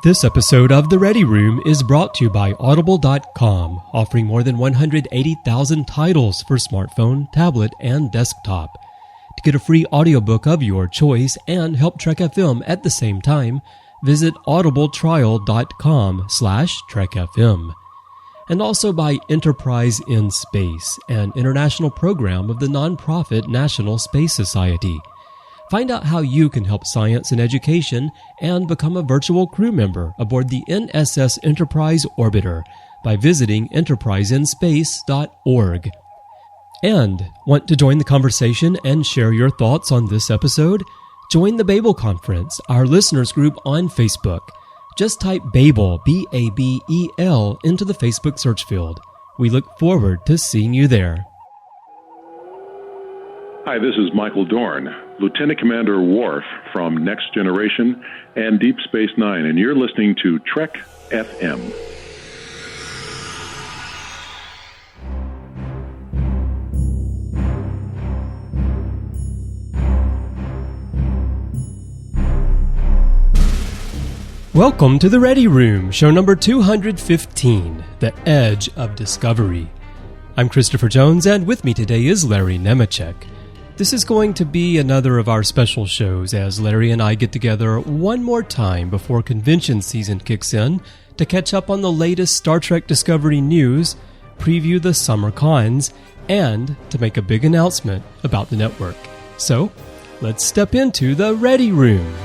This episode of The Ready Room is brought to you by Audible.com, offering more than 180,000 titles for smartphone, tablet, and desktop. To get a free audiobook of your choice and help Trek FM at the same time, visit audibletrial.com/trekfm. And also by Enterprise in Space, an international program of the nonprofit National Space Society. Find out how you can help science and education and become a virtual crew member aboard the NSS Enterprise Orbiter by visiting enterpriseinspace.org. And want to join the conversation and share your thoughts on this episode? Join the Babel Conference, our listeners group on Facebook. Just type Babel, B-A-B-E-L, into the Facebook search field. We look forward to seeing you there. Hi, this is Michael Dorn, Lieutenant Commander Worf from Next Generation and Deep Space Nine, and you're listening to Trek FM. Welcome to The Ready Room, show number 215, The Edge of Discovery. I'm Christopher Jones, and with me today is Larry Nemecek. This is going to be another of our special shows as Larry and I get together one more time before convention season kicks in to catch up on the latest Star Trek Discovery news, preview the summer cons, and to make a big announcement about the network. So, let's step into The Ready Room.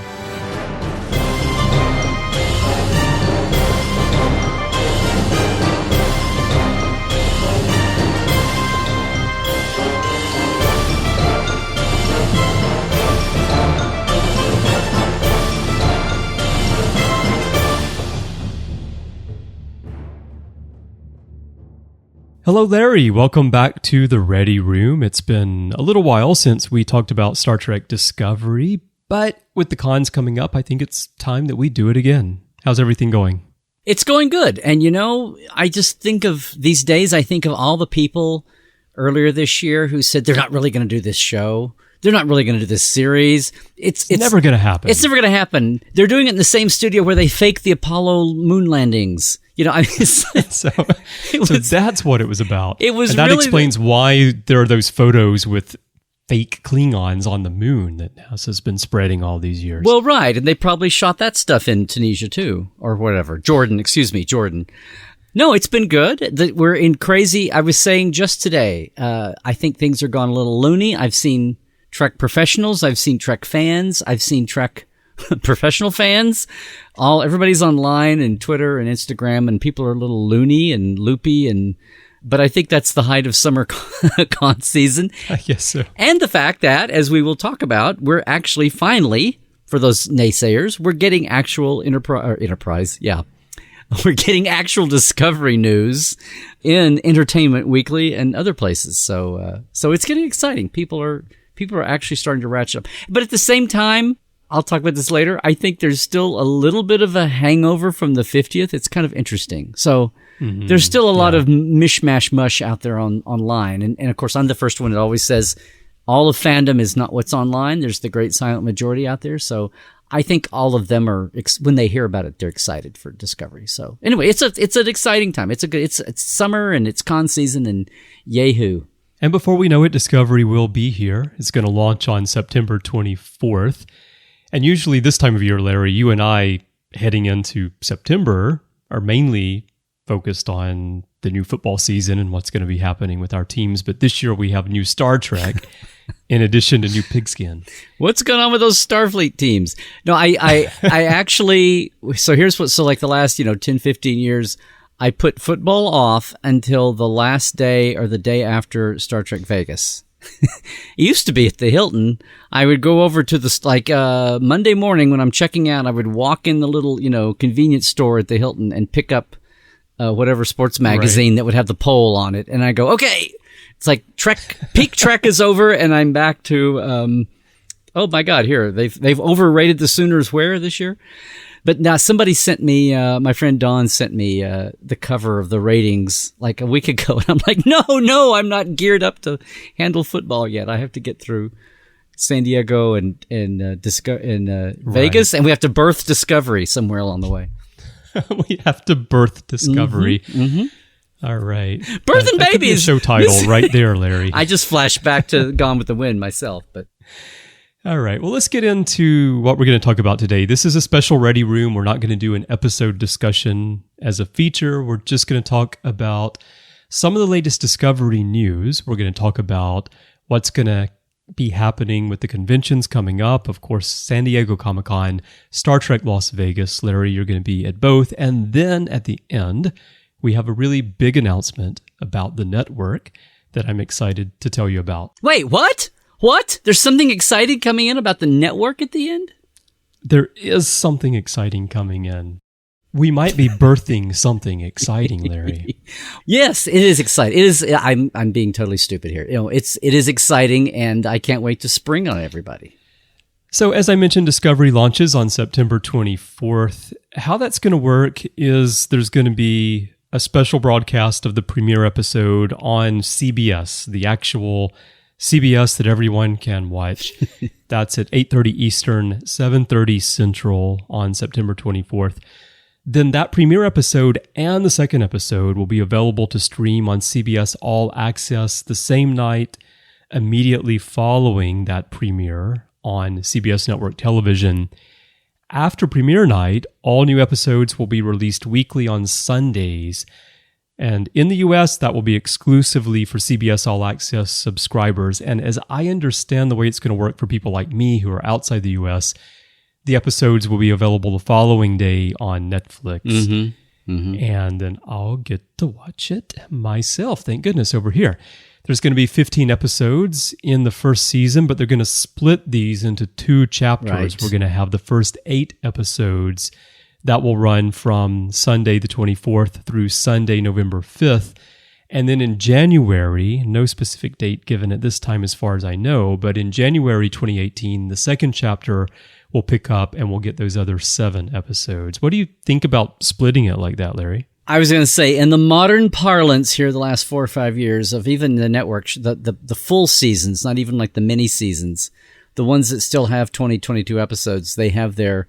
Hello, Larry. Welcome back to The Ready Room. It's been a little while since we talked about Star Trek Discovery, but with the cons coming up, I think it's time that we do it again. How's everything going? It's going good. And, you know, I just think of these days, I think of all the people earlier this year who said they're not really going to do this show. They're not really going to do this series. It's never going to happen. It's never going to happen. They're doing it in the same studio where they faked the Apollo moon landings. You know, I mean, so that's what it was about. It was, and that really explains why there are those photos with fake Klingons on the moon that NASA's been spreading all these years. Well, right, and they probably shot that stuff in Tunisia too, or whatever. Jordan. No, it's been good. We're in crazy. I was saying just today. I think things are gone a little loony. I've seen Trek professionals. I've seen Trek fans. I've seen Trek professional fans. Everybody's online and Twitter and Instagram, and people are a little loony and loopy, but I think that's the height of summer con season. I guess so. And the fact that, as we will talk about, we're actually finally, for those naysayers, we're getting actual Enterprise. Yeah. We're getting actual Discovery news in Entertainment Weekly and other places. So it's getting exciting. People are actually starting to ratchet up. But at the same time, I'll talk about this later, I think there's still a little bit of a hangover from the 50th. It's kind of interesting. So there's still a lot of mishmash mush out there online. And of course, I'm the first one that always says all of fandom is not what's online. There's the great silent majority out there. So I think all of them are, when they hear about it, they're excited for Discovery. So anyway, it's an exciting time. It's summer and it's con season and yay-hoo. And before we know it, Discovery will be here. It's going to launch on September 24th. And usually this time of year, Larry, you and I, heading into September, are mainly focused on the new football season and what's going to be happening with our teams. But this year we have new Star Trek in addition to new Pigskin. What's going on with those Starfleet teams? No, I actually, so like the last, 10, 15 years, I put football off until the last day or the day after Star Trek Vegas. It used to be at the Hilton. I would go over to Monday morning when I'm checking out, I would walk in the little, convenience store at the Hilton and pick up whatever sports magazine that would have the poll on it. And I go, okay, it's like peak Trek is over and I'm back to, oh my God, here, they've overrated the Sooners where this year? But now somebody sent me, my friend Don sent me the cover of the ratings like a week ago. And I'm like, no, I'm not geared up to handle football yet. I have to get through San Diego and Vegas, and we have to birth Discovery somewhere along the way. We have to birth Discovery. All right. Birth and That could be a babies. show title right there, Larry. I just flashed back to Gone with the Wind myself, but All right. Well, let's get into what we're going to talk about today. This is a special Ready Room. We're not going to do an episode discussion as a feature. We're just going to talk about some of the latest Discovery news. We're going to talk about what's going to be happening with the conventions coming up. Of course, San Diego Comic-Con, Star Trek Las Vegas. Larry, you're going to be at both. And then at the end, we have a really big announcement about the network that I'm excited to tell you about. wait, what? What? There's something exciting coming in about the network at the end? There is something exciting coming in. We might be birthing something exciting, Larry. Yes, it is exciting. It is. I'm being totally stupid here. It is exciting, and I can't wait to spring on everybody. So, as I mentioned, Discovery launches on September 24th. How that's going to work is there's going to be a special broadcast of the premiere episode on CBS, the actual CBS that everyone can watch. That's at 8:30 Eastern, 7:30 Central on September 24th. Then that premiere episode and the second episode will be available to stream on CBS All Access the same night immediately following that premiere on CBS Network Television. After premiere night, all new episodes will be released weekly on Sundays. And in the US, that will be exclusively for CBS All Access subscribers. And as I understand the way it's going to work for people like me who are outside the US, the episodes will be available the following day on Netflix. And then I'll get to watch it myself. Thank goodness over here. There's going to be 15 episodes in the first season, but they're going to split these into 2 chapters. Right. We're going to have the first 8 episodes that will run from Sunday the 24th through Sunday, November 5th. And then in January, no specific date given at this time as far as I know, but in January 2018, the second chapter will pick up and we'll get those other 7 episodes. What do you think about splitting it like that, Larry? I was going to say, in the modern parlance here, the last 4 or 5 years of even the network, the full seasons, not even like the mini seasons, the ones that still have 20, 22 episodes, they have their,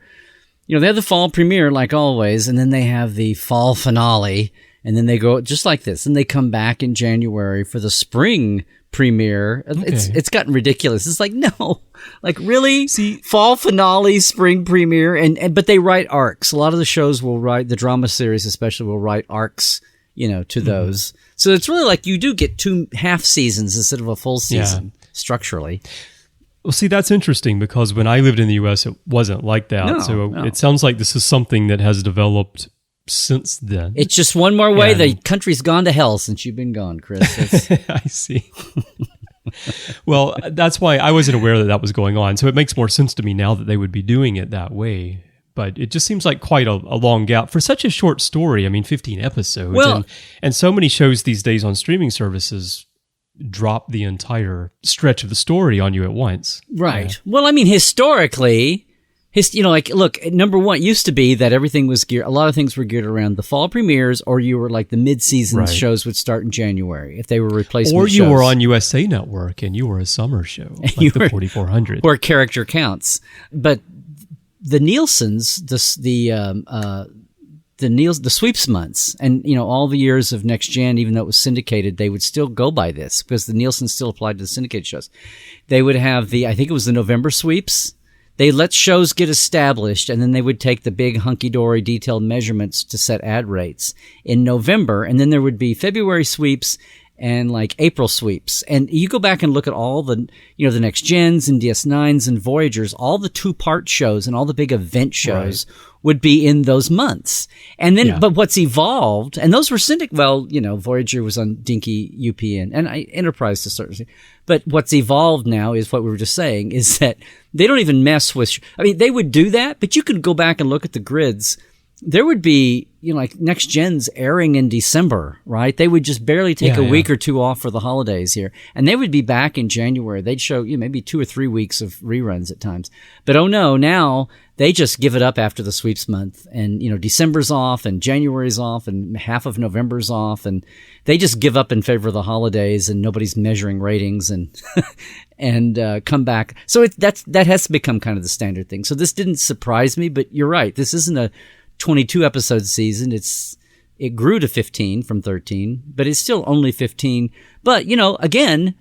they have the fall premiere like always, and then they have the fall finale, and then they go just like this, and they come back in January for the spring premiere. Okay. It's gotten ridiculous. It's like, no, like really? See, fall finale, spring premiere, but they write arcs. A lot of the shows will write, the drama series especially will write arcs, to those. So it's really like you do get 2 half seasons instead of a full season structurally. Well, see, that's interesting because when I lived in the U.S., it wasn't like that. No. It sounds like this is something that has developed since then. It's just one more way. And the country's gone to hell since you've been gone, Chris. I see. Well, that's why I wasn't aware that was going on. So it makes more sense to me now that they would be doing it that way. But it just seems like quite a long gap for such a short story. I mean, 15 episodes. Well, and so many shows these days on streaming services drop the entire stretch of the story on you at once. right. Yeah. Well, I mean, historically, look, number one, it used to be that everything was a lot of things were geared around the fall premieres, or you were like the mid-season Right. shows would start in January if they were replacement Or you shows. were on USA Network and you were a summer show, like You the were- 4400. where character counts. But the Nielsen's, the sweeps months, and all the years of Next Gen, even though it was syndicated, they would still go by this because the Nielsen still applied to the syndicated shows. They would have I think it was the November sweeps. They let shows get established, and then they would take the big hunky-dory detailed measurements to set ad rates in November, and then there would be February sweeps and like April sweeps. And you go back and look at all the, the Next Gens and DS9s and Voyagers, all the 2-part shows and all the big event shows would be in those months. And then, but what's evolved, and those were Voyager was on Dinky UPN and Enterprise to start. But what's evolved now is what we were just saying is that they don't even mess with, they would do that, but you could go back and look at the grids. There would be, like Next Gen's airing in December, right? They would just barely take a week or 2 off for the holidays here. And they would be back in January. They'd show maybe 2 or 3 weeks of reruns at times. But oh no, now they just give it up after the sweeps month. And, December's off and January's off and half of November's off. And they just give up in favor of the holidays and nobody's measuring ratings and come back. So that has become kind of the standard thing. So this didn't surprise me, but you're right. This isn't a 22 episode season. It grew to 15 from 13, but it's still only 15. But, again,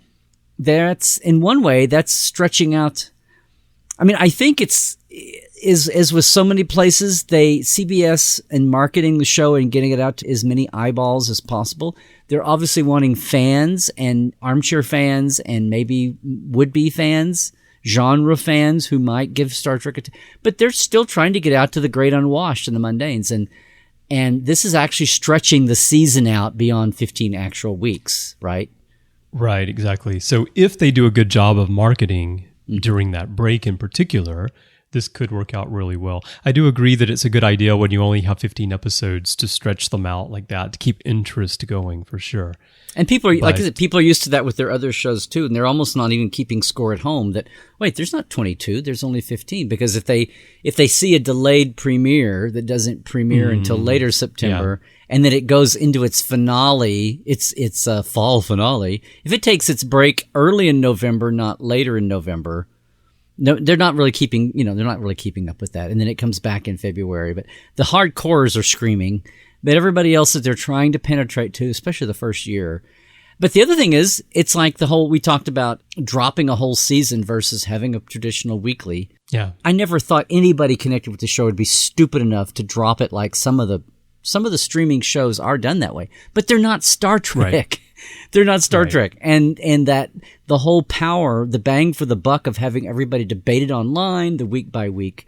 that's in one way that's stretching out. I mean, I think is with so many places, CBS and marketing the show and getting it out to as many eyeballs as possible. They're obviously wanting fans and armchair fans and maybe would-be fans, genre fans who might give Star Trek but they're still trying to get out to the great unwashed and the mundanes. And this is actually stretching the season out beyond 15 actual weeks, right? Right, exactly. So if they do a good job of marketing during that break in particular, this could work out really well. I do agree that it's a good idea when you only have 15 episodes to stretch them out like that, to keep interest going for sure. And people are, like I said, people are used to that with their other shows too, and they're almost not even keeping score at home that, wait, there's not 22, there's only 15. Because if they see a delayed premiere that doesn't premiere until later September, and then it goes into its finale, its fall finale, if it takes its break early in November, not later in November, no, they're not really keeping up with that. And then it comes back in February. But the hardcores are screaming, but everybody else that they're trying to penetrate to, especially the first year. But the other thing is, it's like we talked about dropping a whole season versus having a traditional weekly. Yeah. I never thought anybody connected with the show would be stupid enough to drop it like some of the streaming shows are done that way. But they're not Star Trek. Right. They're not Star Trek. And that the whole power, the bang for the buck of having everybody debate it online, the week by week,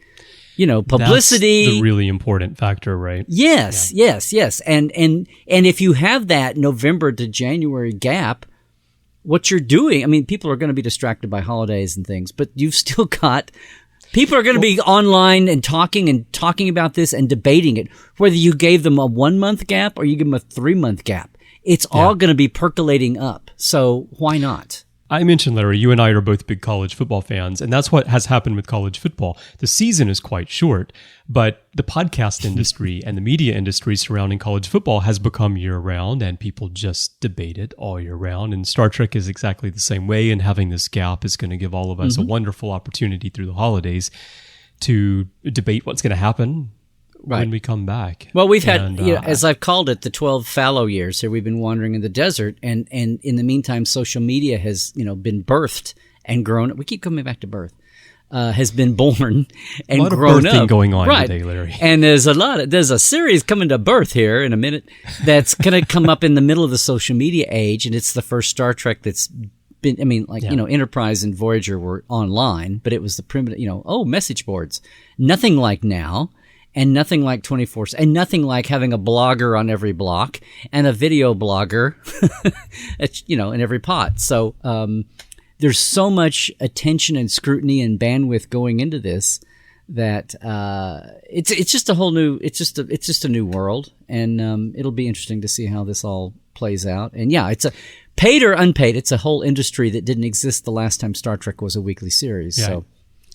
publicity. That's the really important factor, right? Yes. And if you have that November to January gap, what you're doing, I mean, people are going to be distracted by holidays and things, but you've still got people are going to be online and talking about this and debating it, whether you gave them a 1 month gap or you give them a 3 month gap. It's all going to be percolating up. So why not? I mentioned, Larry, you and I are both big college football fans, and that's what has happened with college football. The season is quite short, but the podcast industry and the media industry surrounding college football has become year-round, and people just debate it all year round. And Star Trek is exactly the same way, and having this gap is going to give all of us a wonderful opportunity through the holidays to debate what's going to happen when we come back. Well, we've had, as I've called it, the 12 fallow years here. We've been wandering in the desert, and in the meantime, social media has, been birthed and grown. We keep coming back to birth. Has been born and a lot grown of birthing up. going on today, Larry. And there's a series coming to birth here in a minute that's going to come up in the middle of the social media age, and it's the first Star Trek that's been, Enterprise and Voyager were online, but it was the primitive, message boards. Nothing like now. And nothing like 24, and nothing like having a blogger on every block and a video blogger, in every pot. So there's so much attention and scrutiny and bandwidth going into this that it's just a whole new it's just a new world, and it'll be interesting to see how this all plays out. And it's a paid or unpaid, it's a whole industry that didn't exist the last time Star Trek was a weekly series. Yeah. So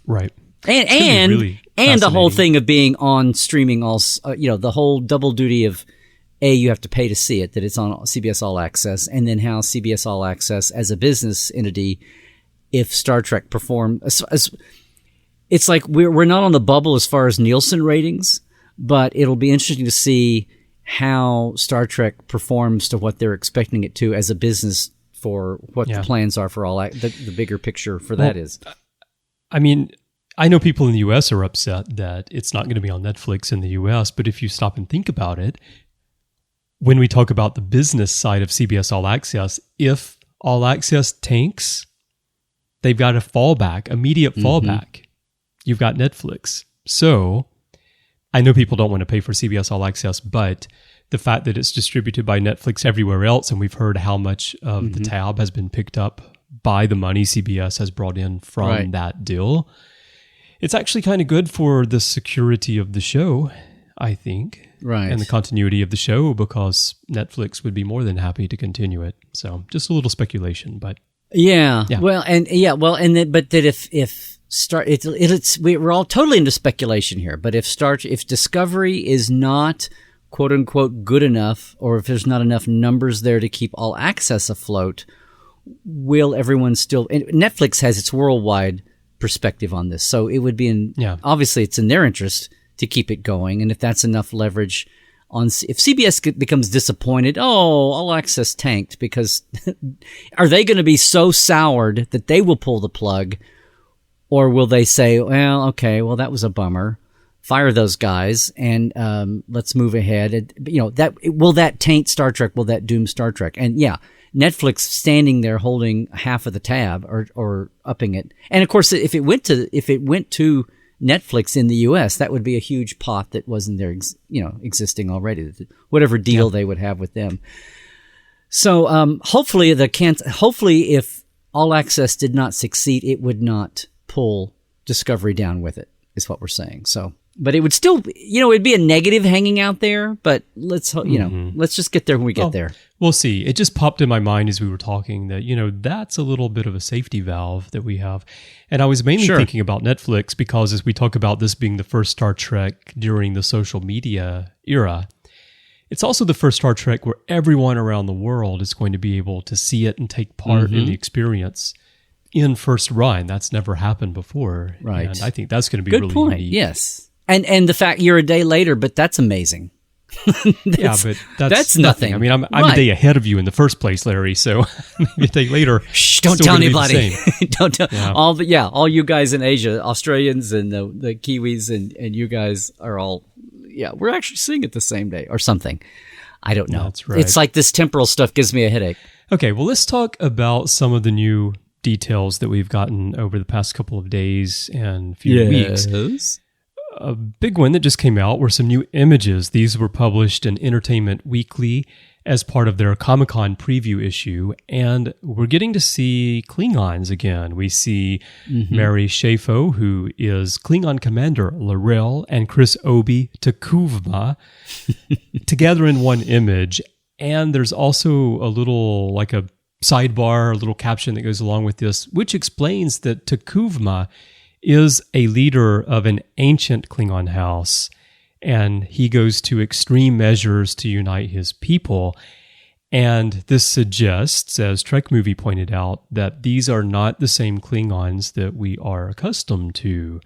right. And really the whole thing of being on streaming, the whole double duty of you have to pay to see it, that it's on CBS All Access, and then how CBS All Access as a business entity, if Star Trek it's like we're not on the bubble as far as Nielsen ratings, but it'll be interesting to see how Star Trek performs to what they're expecting it to as a business for what the plans are for the bigger picture for that is. I mean, I know people in the U.S. are upset that it's not going to be on Netflix in the U.S., but if you stop and think about it, when we talk about the business side of CBS All Access, if All Access tanks, they've got a fallback, immediate fallback. You've got Netflix. So I know people don't want to pay for CBS All Access, but the fact that it's distributed by Netflix everywhere else, and we've heard how much of the tab has been picked up by the money CBS has brought in from that deal, it's actually kind of good for the security of the show, I think. Right. And the continuity of the show, because Netflix would be more than happy to continue it. So just a little speculation, but yeah. Well, we're all totally into speculation here. But if Discovery is not quote unquote good enough, or if there's not enough numbers there to keep All Access afloat, will everyone still? Netflix has its worldwide perspective on this, so it would be obviously it's in their interest to keep it going. And if that's enough leverage if CBS becomes disappointed, All Access tanked, because are they going to be so soured that they will pull the plug? Or will they say, well, okay, well, that was a bummer. Fire those guys and let's move ahead. Will that taint Star Trek? Will that doom Star Trek? And yeah, Netflix standing there holding half of the tab or upping it. And of course, if it went to Netflix in the U.S., that would be a huge pot that wasn't there, existing already. Whatever deal they would have with them. So hopefully, if All Access did not succeed, it would not pull Discovery down with it. Is what we're saying. So, but it would still, it'd be a negative hanging out there. But let's just get there when we get there. We'll see. It just popped in my mind as we were talking that, that's a little bit of a safety valve that we have. And I was mainly thinking about Netflix because as we talk about this being the first Star Trek during the social media era, it's also the first Star Trek where everyone around the world is going to be able to see it and take part in the experience in first run. That's never happened before. Right. And I think that's going to be good really point. unique. Yes. And the fact you're a day later, but that's amazing. But that's nothing. I mean, I'm a day ahead of you in the first place, Larry. So maybe a day later. Shh! Don't tell anybody. Don't tell all you guys in Asia, Australians and the Kiwis and you guys are all. Yeah, we're actually seeing it the same day or something. I don't know. That's right. It's like this temporal stuff gives me a headache. Okay, well, let's talk about some of the new details that we've gotten over the past couple of days and few weeks. A big one that just came out were some new images. These were published in Entertainment Weekly as part of their Comic-Con preview issue, and we're getting to see Klingons again. We see Mary Shafo, who is Klingon Commander L'Rell, and Chris Obi Takuvma together in one image. And there's also a little, like a sidebar, a little caption that goes along with this, which explains that Takuvma is a leader of an ancient Klingon house, and he goes to extreme measures to unite his people. And this suggests, as Trek Movie pointed out, that these are not the same Klingons that we are accustomed to,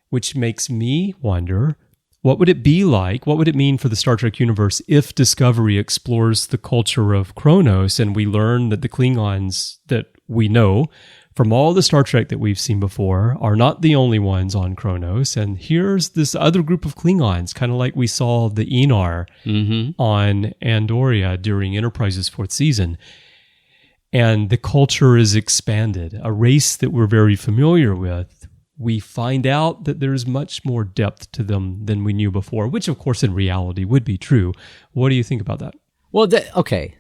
which makes me wonder, what would it be like? What would it mean for the Star Trek universe if Discovery explores the culture of Kronos and we learn that the Klingons that we know from all the Star Trek that we've seen before are not the only ones on Kronos, and here's this other group of Klingons, kind of like we saw the Enar on Andoria during Enterprise's 4th season. And the culture is expanded, a race that we're very familiar with. We find out that there's much more depth to them than we knew before, which of course in reality would be true. What do you think about that? Well, okay.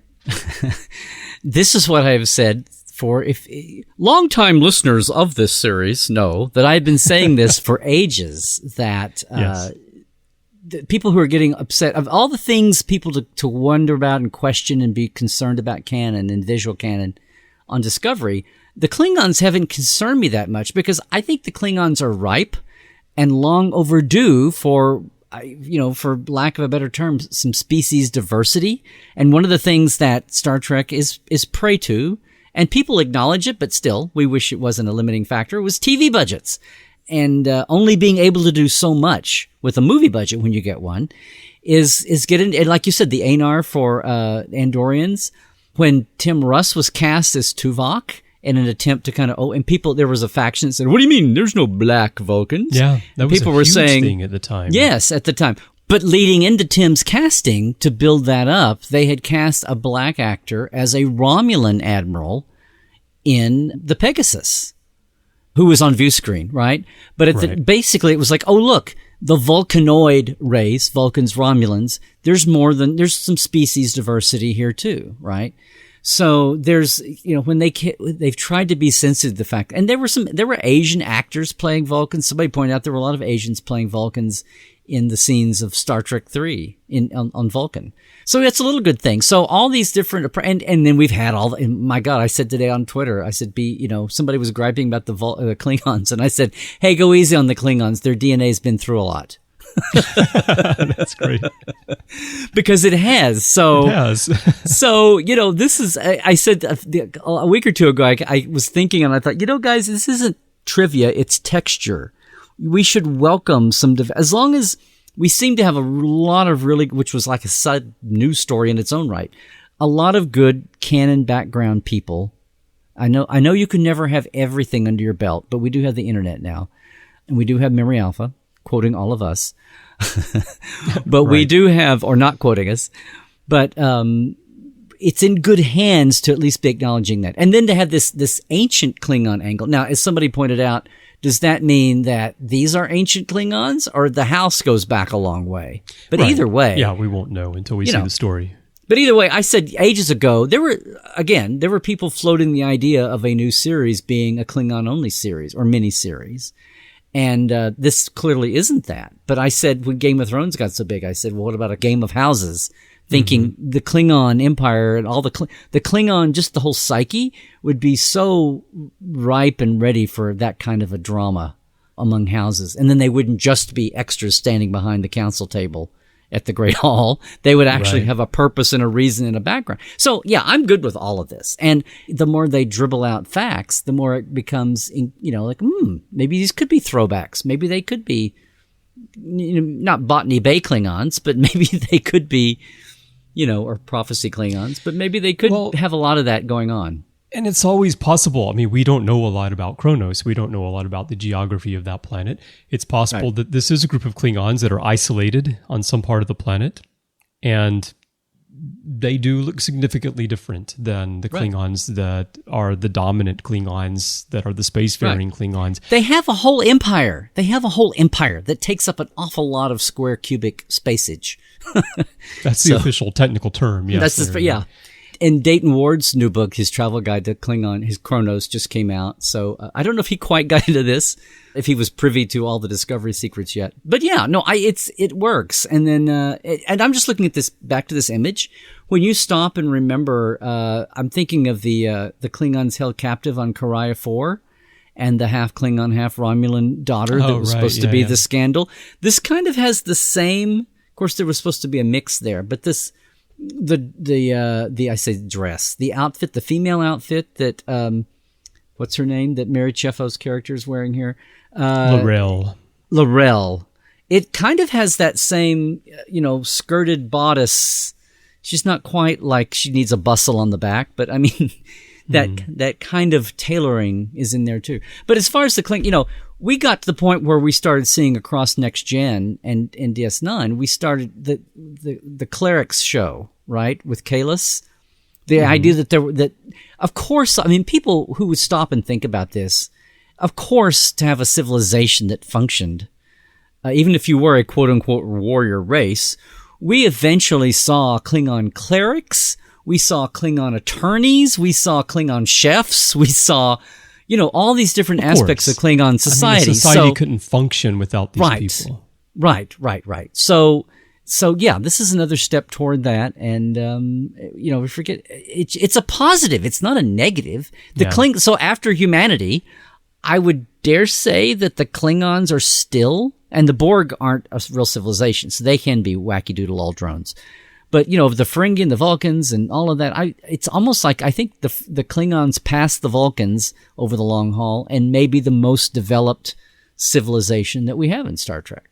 This is what I've said for if longtime listeners of this series know that I've been saying this for ages, that the people who are getting upset of all the things people to wonder about and question and be concerned about canon and visual canon on Discovery, the Klingons haven't concerned me that much because I think the Klingons are ripe and long overdue for, for lack of a better term, some species diversity. And one of the things that Star Trek is prey to, and people acknowledge it, but still, we wish it wasn't a limiting factor, was TV budgets. And only being able to do so much with a movie budget when you get one is getting, and like you said, the Anar for Andorians, when Tim Russ was cast as Tuvok in an attempt to kind of, and people, there was a faction that said, what do you mean? There's no black Vulcans. Yeah, that was people a were huge saying, thing at the time. Yes, at the time. But leading into Tim's casting to build that up, they had cast a black actor as a Romulan admiral in the Pegasus, who was on view screen, right? But basically it was like, oh, look, the Vulcanoid race, Vulcans, Romulans, there's some species diversity here too, right? So there's, when they've tried to be sensitive to the fact, and there were Asian actors playing Vulcans. Somebody pointed out there were a lot of Asians playing Vulcans in the scenes of Star Trek 3 on Vulcan. So that's a little good thing. So all these different, and then we've had my God, I said today on Twitter, I said, somebody was griping about the Klingons, and I said, hey, go easy on the Klingons. Their DNA's been through a lot. That's great. Because it has. So, it has. So, this is, I said a week or two ago, I was thinking and I thought, guys, this isn't trivia, it's texture. we should welcome some, as long as we seem to have a lot of really, which was like a side news story in its own right, a lot of good canon background people. I know you can never have everything under your belt, but we do have the internet now, and we do have Memory Alpha, quoting all of us. But we do have, or not quoting us, but it's in good hands to at least be acknowledging that. And then to have this ancient Klingon angle. Now, as somebody pointed out, does that mean that these are ancient Klingons, or the house goes back a long way? But either way. Yeah, we won't know until we see the story. But either way, I said ages ago, there were people floating the idea of a new series being a Klingon-only series or mini-series. And this clearly isn't that. But I said, when Game of Thrones got so big, I said, well, what about a Game of Houses? Thinking the Klingon Empire and all the Klingon, just the whole psyche would be so ripe and ready for that kind of a drama among houses. And then they wouldn't just be extras standing behind the council table at the Great Hall. They would actually have a purpose and a reason and a background. So yeah, I'm good with all of this. And the more they dribble out facts, the more it becomes, like, maybe these could be throwbacks. Maybe they could be, not Botany Bay Klingons, but maybe they could be, or Prophecy Klingons, but maybe they could have a lot of that going on. And it's always possible. I mean, we don't know a lot about Kronos. We don't know a lot about the geography of that planet. It's possible that this is a group of Klingons that are isolated on some part of the planet, and they do look significantly different than the Klingons that are the dominant Klingons, that are the spacefaring Klingons. They have a whole empire. That takes up an awful lot of square cubic spacage. That's the official technical term. Yes, In Dayton Ward's new book, his travel guide to Klingon, his Kronos, just came out. So I don't know if he quite got into this, if he was privy to all the Discovery secrets yet. But yeah, no, it works. And then, and I'm just looking at this, back to this image. When you stop and remember, I'm thinking of the Klingons held captive on Karaya 4 and the half Klingon, half Romulan daughter that was supposed to be the scandal. This kind of has the same, of course, there was supposed to be a mix there, but the outfit, the female outfit that, what's her name, that Mary Chefo's character is wearing here? L'Rell. It kind of has that same, skirted bodice. She's not quite like she needs a bustle on the back, but I mean, that kind of tailoring is in there too. But as far as the Klingon, we got to the point where we started seeing across Next Gen and DS9, we started the Clerics show, right, with Kalis. The idea that of course, I mean, people who would stop and think about this, of course, to have a civilization that functioned, even if you were a quote-unquote warrior race, we eventually saw Klingon clerics, we saw Klingon attorneys, we saw Klingon chefs, we saw, all these different aspects of Klingon society. I mean, society couldn't function without these people. Right. So yeah, this is another step toward that, and we forget it's a positive. It's not a negative. So after humanity, I would dare say that the Klingons are still, and the Borg aren't a real civilization, so they can be wacky doodle all drones. But the Ferengian, the Vulcans, and all of that, it's almost like I think the Klingons passed the Vulcans over the long haul, and maybe the most developed civilization that we have in Star Trek.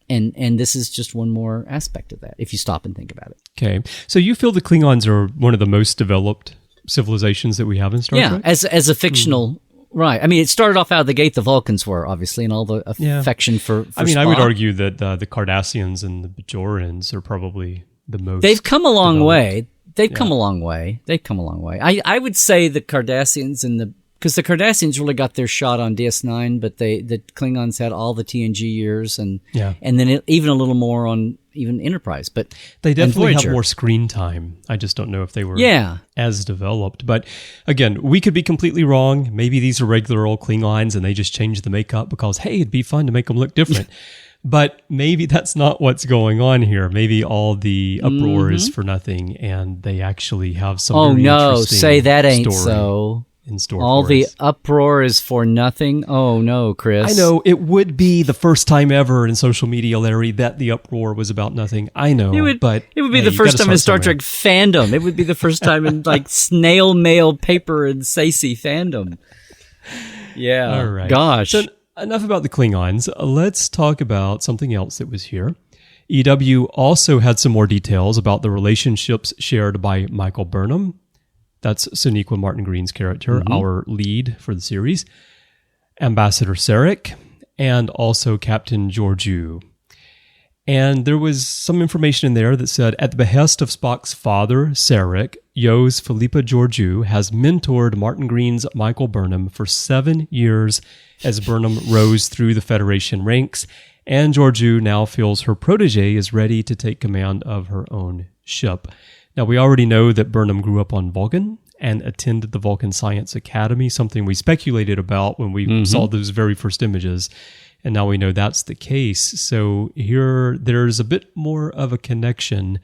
And this is just one more aspect of that, if you stop and think about it. Okay. So you feel the Klingons are one of the most developed civilizations that we have in Star Trek? Yeah, as a fictional... Right. I mean, it started off out of the gate, the Vulcans were, obviously, and all the affection for I mean, Spock. I would argue that the Cardassians and the Bajorans are probably the most They've come a long developed. way. They've come a long way. I would say the Cardassians and because the Cardassians really got their shot on DS9, but the Klingons had all the TNG years and then even a little more on even Enterprise. But they definitely have more screen time. I just don't know if they were as developed. But again, we could be completely wrong. Maybe these are regular old Klingons and they just changed the makeup because, hey, it'd be fun to make them look different. But maybe that's not what's going on here. Maybe all the uproar is for nothing and they actually have some very interesting say that ain't story so. In store all for the us. Uproar is for nothing. Oh no, Chris. I know it would be the first time ever in social media, Larry, that the uproar was about nothing. I know, but it would be the first time in Star Trek fandom. It would be the first time in like snail mail paper and Sacy fandom. Yeah. All right. Gosh. So enough about the Klingons. Let's talk about something else that was here. EW also had some more details about the relationships shared by Michael Burnham. That's Sonequa Martin Green's character, our lead for the series. Ambassador Sarek, and also Captain Georgiou. And there was some information in there that said, at the behest of Spock's father, Sarek, Yo's Philippa Georgiou has mentored Martin Green's Michael Burnham for 7 years as Burnham rose through the Federation ranks, and Georgiou now feels her protege is ready to take command of her own ship. Now, we already know that Burnham grew up on Vulcan and attended the Vulcan Science Academy, something we speculated about when we saw those very first images. And now we know that's the case. So here, there's a bit more of a connection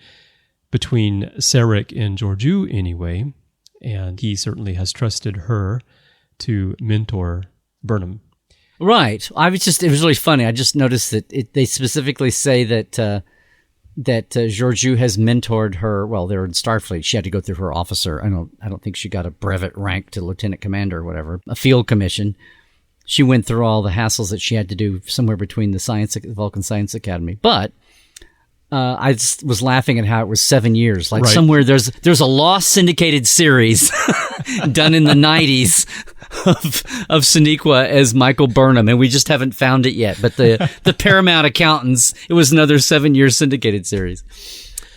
between Sarek and Georgiou anyway. And he certainly has trusted her to mentor Burnham. Right. It was really funny. I just noticed that they specifically say that Georgiou has mentored her. Well, they're in Starfleet. She had to go through her officer. I don't think she got a brevet rank to lieutenant commander or whatever, a field commission. She went through all the hassles that she had to do somewhere between the Vulcan Science Academy. But I just was laughing at how it was 7 years. Like somewhere there's a lost syndicated series done in the 90s of Sonequa as Michael Burnham, and we just haven't found it yet. But the Paramount accountants, it was another 7-year syndicated series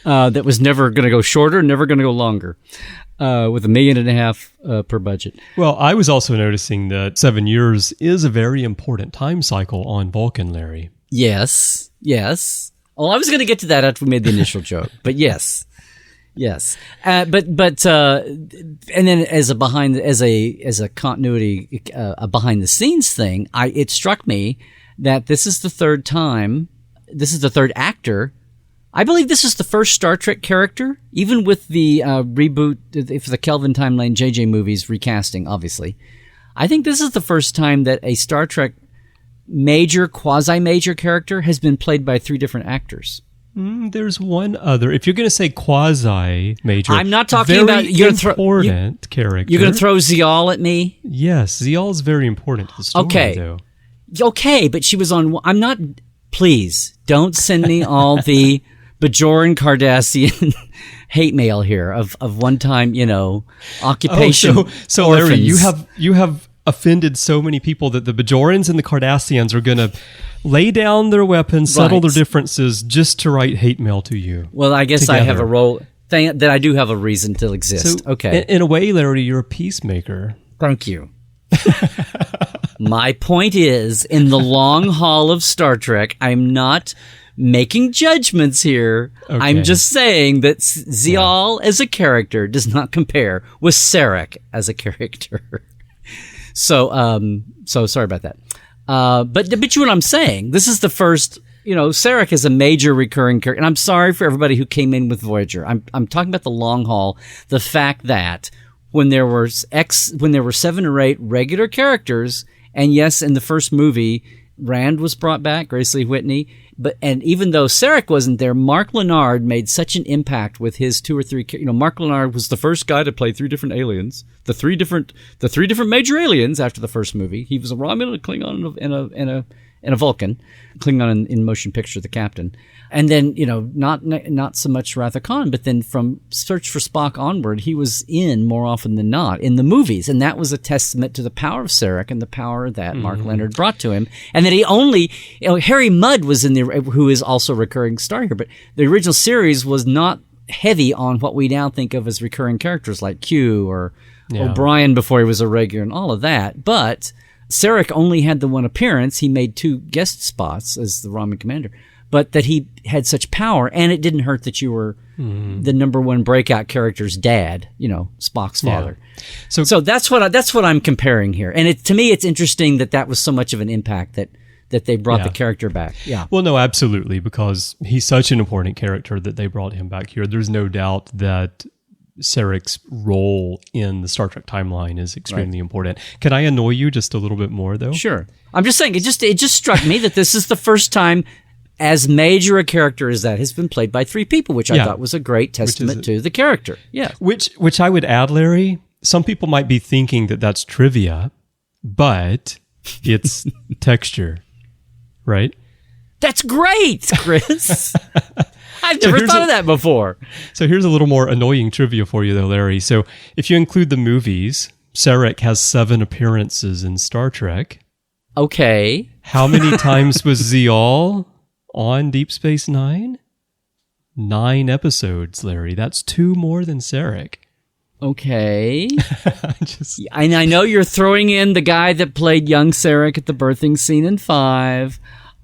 that was never going to go shorter, never going to go longer. With $1.5 million per budget. Well, I was also noticing that 7 years is a very important time cycle on Vulcan, Larry. Yes. Well, I was going to get to that after we made the initial joke, but yes. And then as a continuity, a behind the scenes thing, it struck me that this is the third actor. I believe this is the first Star Trek character, even with the reboot for the Kelvin Timeline JJ movies recasting, obviously. I think this is the first time that a Star Trek major, quasi-major character has been played by 3 different actors. There's one other. If you're going to say quasi-major, I'm not talking about important character. You're going to throw Zial at me? Yes, Zial is very important to the story, though. Okay, but she was on... I'm not... Please, don't send me all the Bajoran Cardassian hate mail here of one time, occupation. So Larry, you have offended so many people that the Bajorans and the Cardassians are going to lay down their weapons, settle their differences, just to write hate mail to you. Well, I guess together. I have a role that I do have a reason to exist. So, okay, in a way, Larry, you're a peacemaker. Thank you. My point is, in the long haul of Star Trek, I'm not making judgments here. Okay. I'm just saying that Zial as a character does not compare with Sarek as a character. So sorry about that. But you know what I'm saying? This is the first, Sarek is a major recurring character. And I'm sorry for everybody who came in with Voyager. I'm talking about the long haul, the fact that when there were 7 or 8 regular characters, and yes, in the first movie, Rand was brought back, Grace Lee Whitney, and even though Sarek wasn't there, Mark Lenard made such an impact with his 2 or 3. Mark Lenard was the first guy to play 3 different aliens, the three different major aliens after the first movie. He was a Romulan, a Klingon, and a Vulcan, Klingon in motion picture, the captain. And then, not so much Wrath of Khan, but then from Search for Spock onward, he was in more often than not in the movies. And that was a testament to the power of Sarek and the power that Mark Lenard brought to him. And that he only, Harry Mudd was who is also a recurring star here, but the original series was not heavy on what we now think of as recurring characters like Q or Bryan before he was a regular and all of that. But Sarek only had the one appearance. He made 2 guest spots as the Romulan commander. But that he had such power, and it didn't hurt that you were the number 1 breakout character's dad, Spock's father. Yeah. So that's what I'm comparing here. And to me, it's interesting that was so much of an impact that they brought the character back. Yeah. Well, no, absolutely, because he's such an important character that they brought him back here. There's no doubt that Sarek's role in the Star Trek timeline is extremely important. Can I annoy you just a little bit more, though? Sure. I'm just saying, it just struck me that this is the first time as major a character as that has been played by 3 people, which I thought was a great testament to the character. Yeah. Which I would add, Larry, some people might be thinking that that's trivia, but It's texture, right? That's great, Chris. I've never thought of that before. So here's a little more annoying trivia for you, though, Larry. So if you include the movies, Sarek has 7 appearances in Star Trek. Okay. How many times was Zial on Deep Space Nine? 9 episodes, Larry. That's 2 more than Sarek. Okay. And I know you're throwing in the guy that played young Sarek at the birthing scene in 5.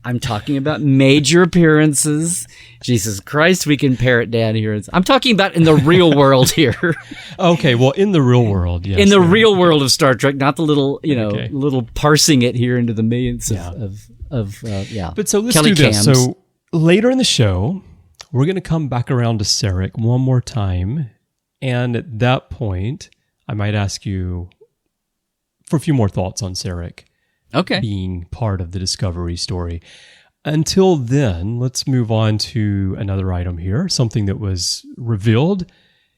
I'm talking about major appearances. Jesus Christ, we can pare it down here. I'm talking about in the real world here. Okay, well, in the real world, yes. In the real world of Star Trek, not the little, little parsing it here into the millions of. But so let's Kelly do this. Cams. So later in the show, we're going to come back around to Sarek one more time. And at that point, I might ask you for a few more thoughts on Sarek. Okay. Being part of the Discovery story. Until then, let's move on to another item here, something that was revealed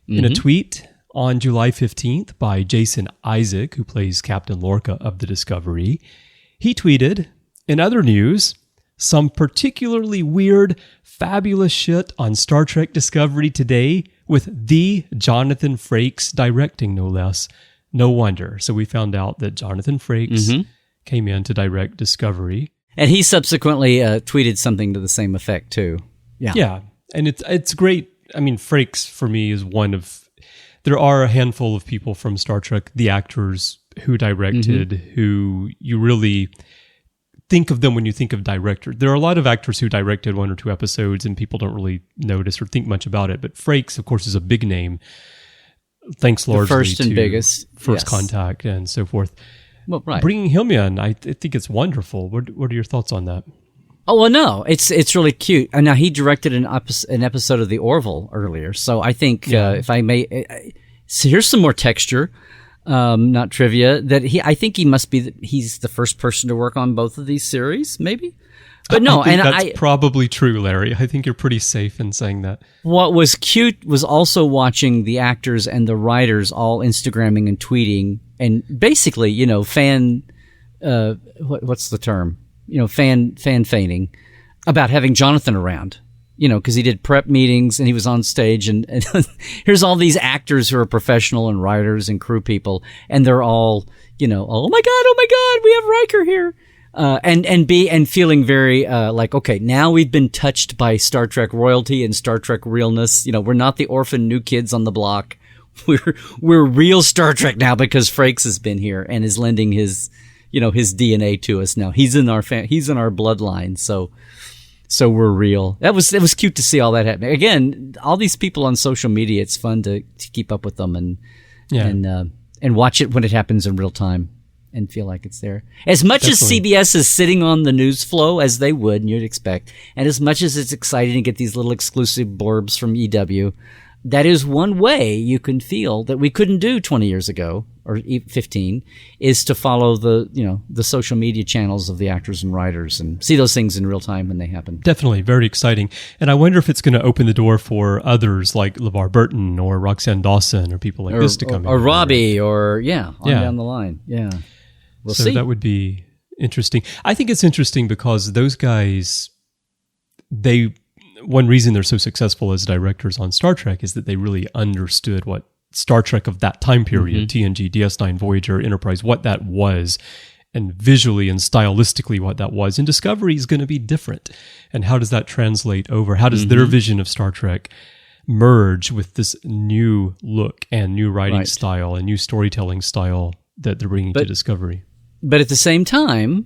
in a tweet on July 15th by Jason Isaac, who plays Captain Lorca of the Discovery. He tweeted, in other news, some particularly weird, fabulous shit on Star Trek Discovery today with the Jonathan Frakes directing, no less. No wonder. So we found out that Jonathan Frakes came in to direct Discovery. And he subsequently tweeted something to the same effect, too. Yeah. And it's great. I mean, Frakes, for me, is one of... There are a handful of people from Star Trek, the actors who directed, who you really think of them when you think of director. There are a lot of actors who directed 1 or 2 episodes and people don't really notice or think much about it. But Frakes, of course, is a big name. Thanks largely first and to biggest. First Contact and so forth. Well, right. Bringing him in, I think it's wonderful. What are your thoughts on that? Oh, well, no, it's really cute. And now he directed an episode of The Orville earlier. So I think, if I may, so here's some more texture, not trivia, that I think he must be, he's the first person to work on both of these series, maybe? But no, I think that's probably true, Larry. I think you're pretty safe in saying that. What was cute was also watching the actors and the writers all Instagramming and tweeting and basically, fan, what's the term? Fan feigning about having Jonathan around, because he did prep meetings and he was on stage and here's all these actors who are professional and writers and crew people and they're all, oh my God, we have Riker here. And feeling very, okay, now we've been touched by Star Trek royalty and Star Trek realness. We're not the orphan new kids on the block. We're real Star Trek now because Frakes has been here and is lending his DNA to us now. He's in our bloodline. So we're real. It was cute to see all that happening. Again, all these people on social media, it's fun to keep up with them and watch it when it happens in real time. And feel like it's there. As much as CBS is sitting on the news flow, as they would, and you'd expect, and as much as it's exciting to get these little exclusive blurbs from EW, that is one way you can feel that we couldn't do 20 years ago, or 15, is to follow the social media channels of the actors and writers and see those things in real time when they happen. Definitely, very exciting. And I wonder if it's going to open the door for others like LeVar Burton or Roxanne Dawson or people like this to come in. Or Robbie, or down the line. Yeah. We'll see. That would be interesting. I think it's interesting because those guys, one reason they're so successful as directors on Star Trek is that they really understood what Star Trek of that time period, TNG, DS9, Voyager, Enterprise, what that was, and visually and stylistically what that was. And Discovery is going to be different. And how does that translate over? How does their vision of Star Trek merge with this new look and new writing style and new storytelling style that they're bringing to Discovery? But at the same time,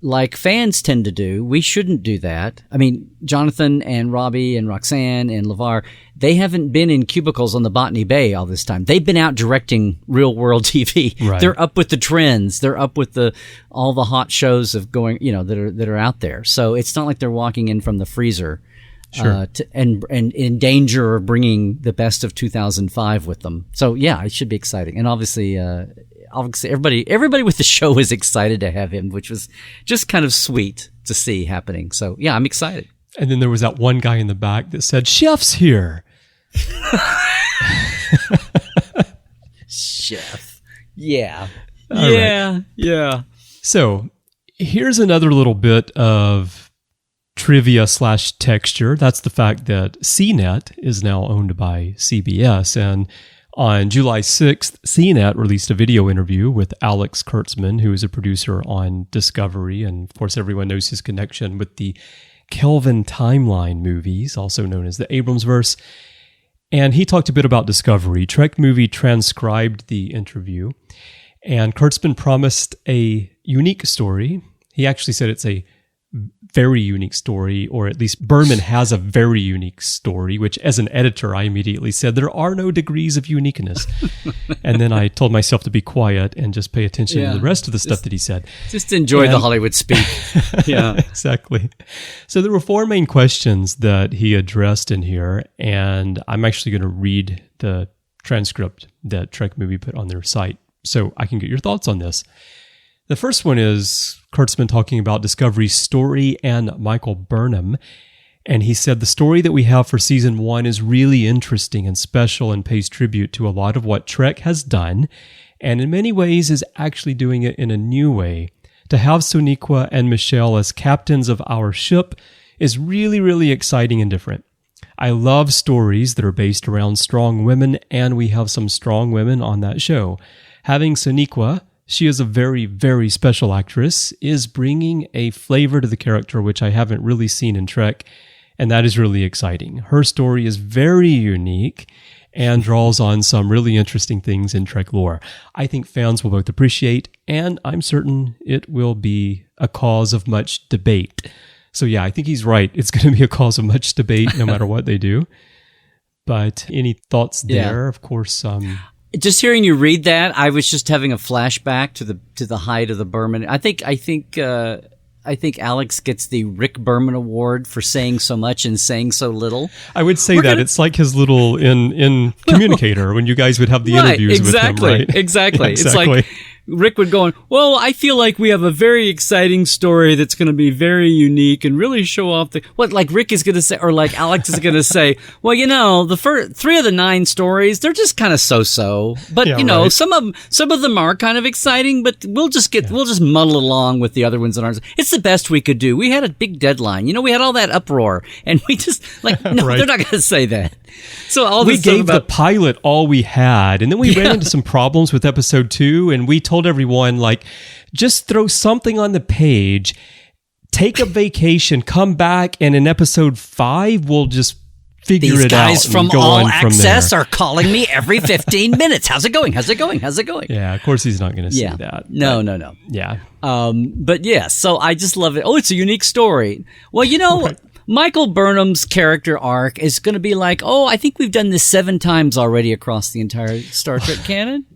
like fans tend to do, we shouldn't do that. I mean, Jonathan and Robbie and Roxanne and LeVar, they haven't been in cubicles on the Botany Bay all this time. They've been out directing real world TV. Right. They're up with the trends. They're up with all the hot shows of going, that are out there. So it's not like they're walking in from the freezer. Sure. And in danger of bringing the best of 2005 with them. So yeah, it should be exciting. And obviously everybody with the show is excited to have him, which was just kind of sweet to see happening. So yeah, I'm excited. And then there was that one guy in the back that said, "Chef's here." Chef. Yeah. All right. Yeah. So here's another little bit of trivia / texture. That's the fact that CNET is now owned by CBS. And on July 6th, CNET released a video interview with Alex Kurtzman, who is a producer on Discovery. And of course, everyone knows his connection with the Kelvin Timeline movies, also known as the Abramsverse. And he talked a bit about Discovery. Trek Movie transcribed the interview. And Kurtzman promised a unique story. He actually said it's a very unique story, or at least Berman has a very unique story, which as an editor, I immediately said, there are no degrees of uniqueness. And then I told myself to be quiet and just pay attention to the rest of the stuff that he said. Just enjoy the Hollywood speak. Yeah, exactly. So there were 4 main questions that he addressed in here, and I'm actually going to read the transcript that Trek Movie put on their site so I can get your thoughts on this. The first one is Kurtzman talking about Discovery's story and Michael Burnham. And he said the story that we have for season 1 is really interesting and special and pays tribute to a lot of what Trek has done, and in many ways is actually doing it in a new way. To have Sonequa and Michelle as captains of our ship is really, really exciting and different. I love stories that are based around strong women, and we have some strong women on that show. Having Sonequa, she is a very, very special actress, is bringing a flavor to the character which I haven't really seen in Trek, and that is really exciting. Her story is very unique and draws on some really interesting things in Trek lore. I think fans will both appreciate, and I'm certain it will be a cause of much debate. So yeah, I think he's right. It's going to be a cause of much debate no matter what they do. But any thoughts there? Of course, just hearing you read that, I was just having a flashback to the height of the Berman. I think Alex gets the Rick Berman Award for saying so much and saying so little. I would say it's like his little in Communicator when you guys would have the interviews with him, right? Exactly. It's like Rick would go on, well, I feel like we have a very exciting story that's going to be very unique and really show off like Rick is going to say, or like Alex is going to say, well, the first 3 of the 9 stories, they're just kind of so-so, but some of them are kind of exciting, but we'll just muddle along with the other ones that aren't. It's the best we could do. We had a big deadline. We had all that uproar, and we just no, right. They're not going to say that. So all we gave the pilot all we had, and then we ran into some problems with episode 2, and we told everyone, just throw something on the page, take a vacation, come back, and in episode 5, we'll just figure it out. These guys from All Access are calling me every 15 minutes. How's it going? Yeah, of course he's not going to say that. No. Yeah. But yeah, so I just love it. Oh, it's a unique story. Well, right. Michael Burnham's character arc is going to be like, I think we've done this 7 times already across the entire Star Trek canon.